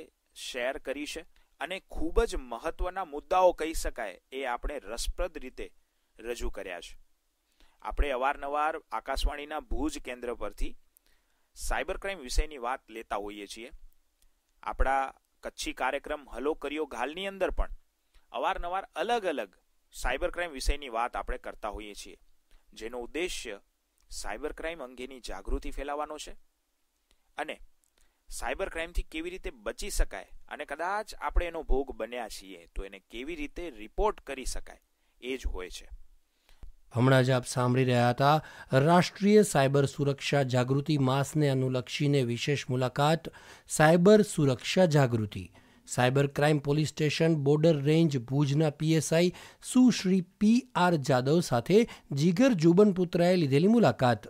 શેર કરી છે અને ખૂબ જ મહત્વના મુદ્દાઓ કહી શકાય એ આપણે રસપ્રદ રીતે રજૂ કર્યા છે. આપણે અવારનવાર આકાશવાણીના ભુજ કેન્દ્ર પરથી સાયબર ક્રાઇમ વિષયની વાત લેતા હોઈએ છીએ. આપણા કચ્છી કાર્યક્રમ હલો કર્યો ઘાલની અંદર પણ અવારનવાર અલગ અલગ સાયબર ક્રાઇમ વિષયની વાત આપણે કરતા હોઈએ છીએ, જેનો ઉદ્દેશ્ય સાયબર ક્રાઇમ અંગેની જાગૃતિ ફેલાવવાનો છે અને સાયબર ક્રાઇમથી કેવી રીતે બચી શકાય અને કદાચ આપણે એનો ભોગ બન્યા છીએ તો એને કેવી રીતે રિપોર્ટ કરી શકાય એ જ હોય છે. હમણાં જ આપ સાંભળી રહ્યા હતા રાષ્ટ્રીય સાયબર સુરક્ષા જાગૃતિ માસને અનુલક્ષીને વિશેષ મુલાકાત સાયબર સુરક્ષા જાગૃતિ. Cyber crime police station border range ભુજના PSI સુશ્રી PR જાદવ સાથે જીગર જુબનપુત્રાએ લીધેલી મુલાકાત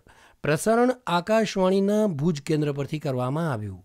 પ્રસારણ આકાશવાણીના ભુજ કેન્દ્ર પરથી કરવામાં આવ્યું.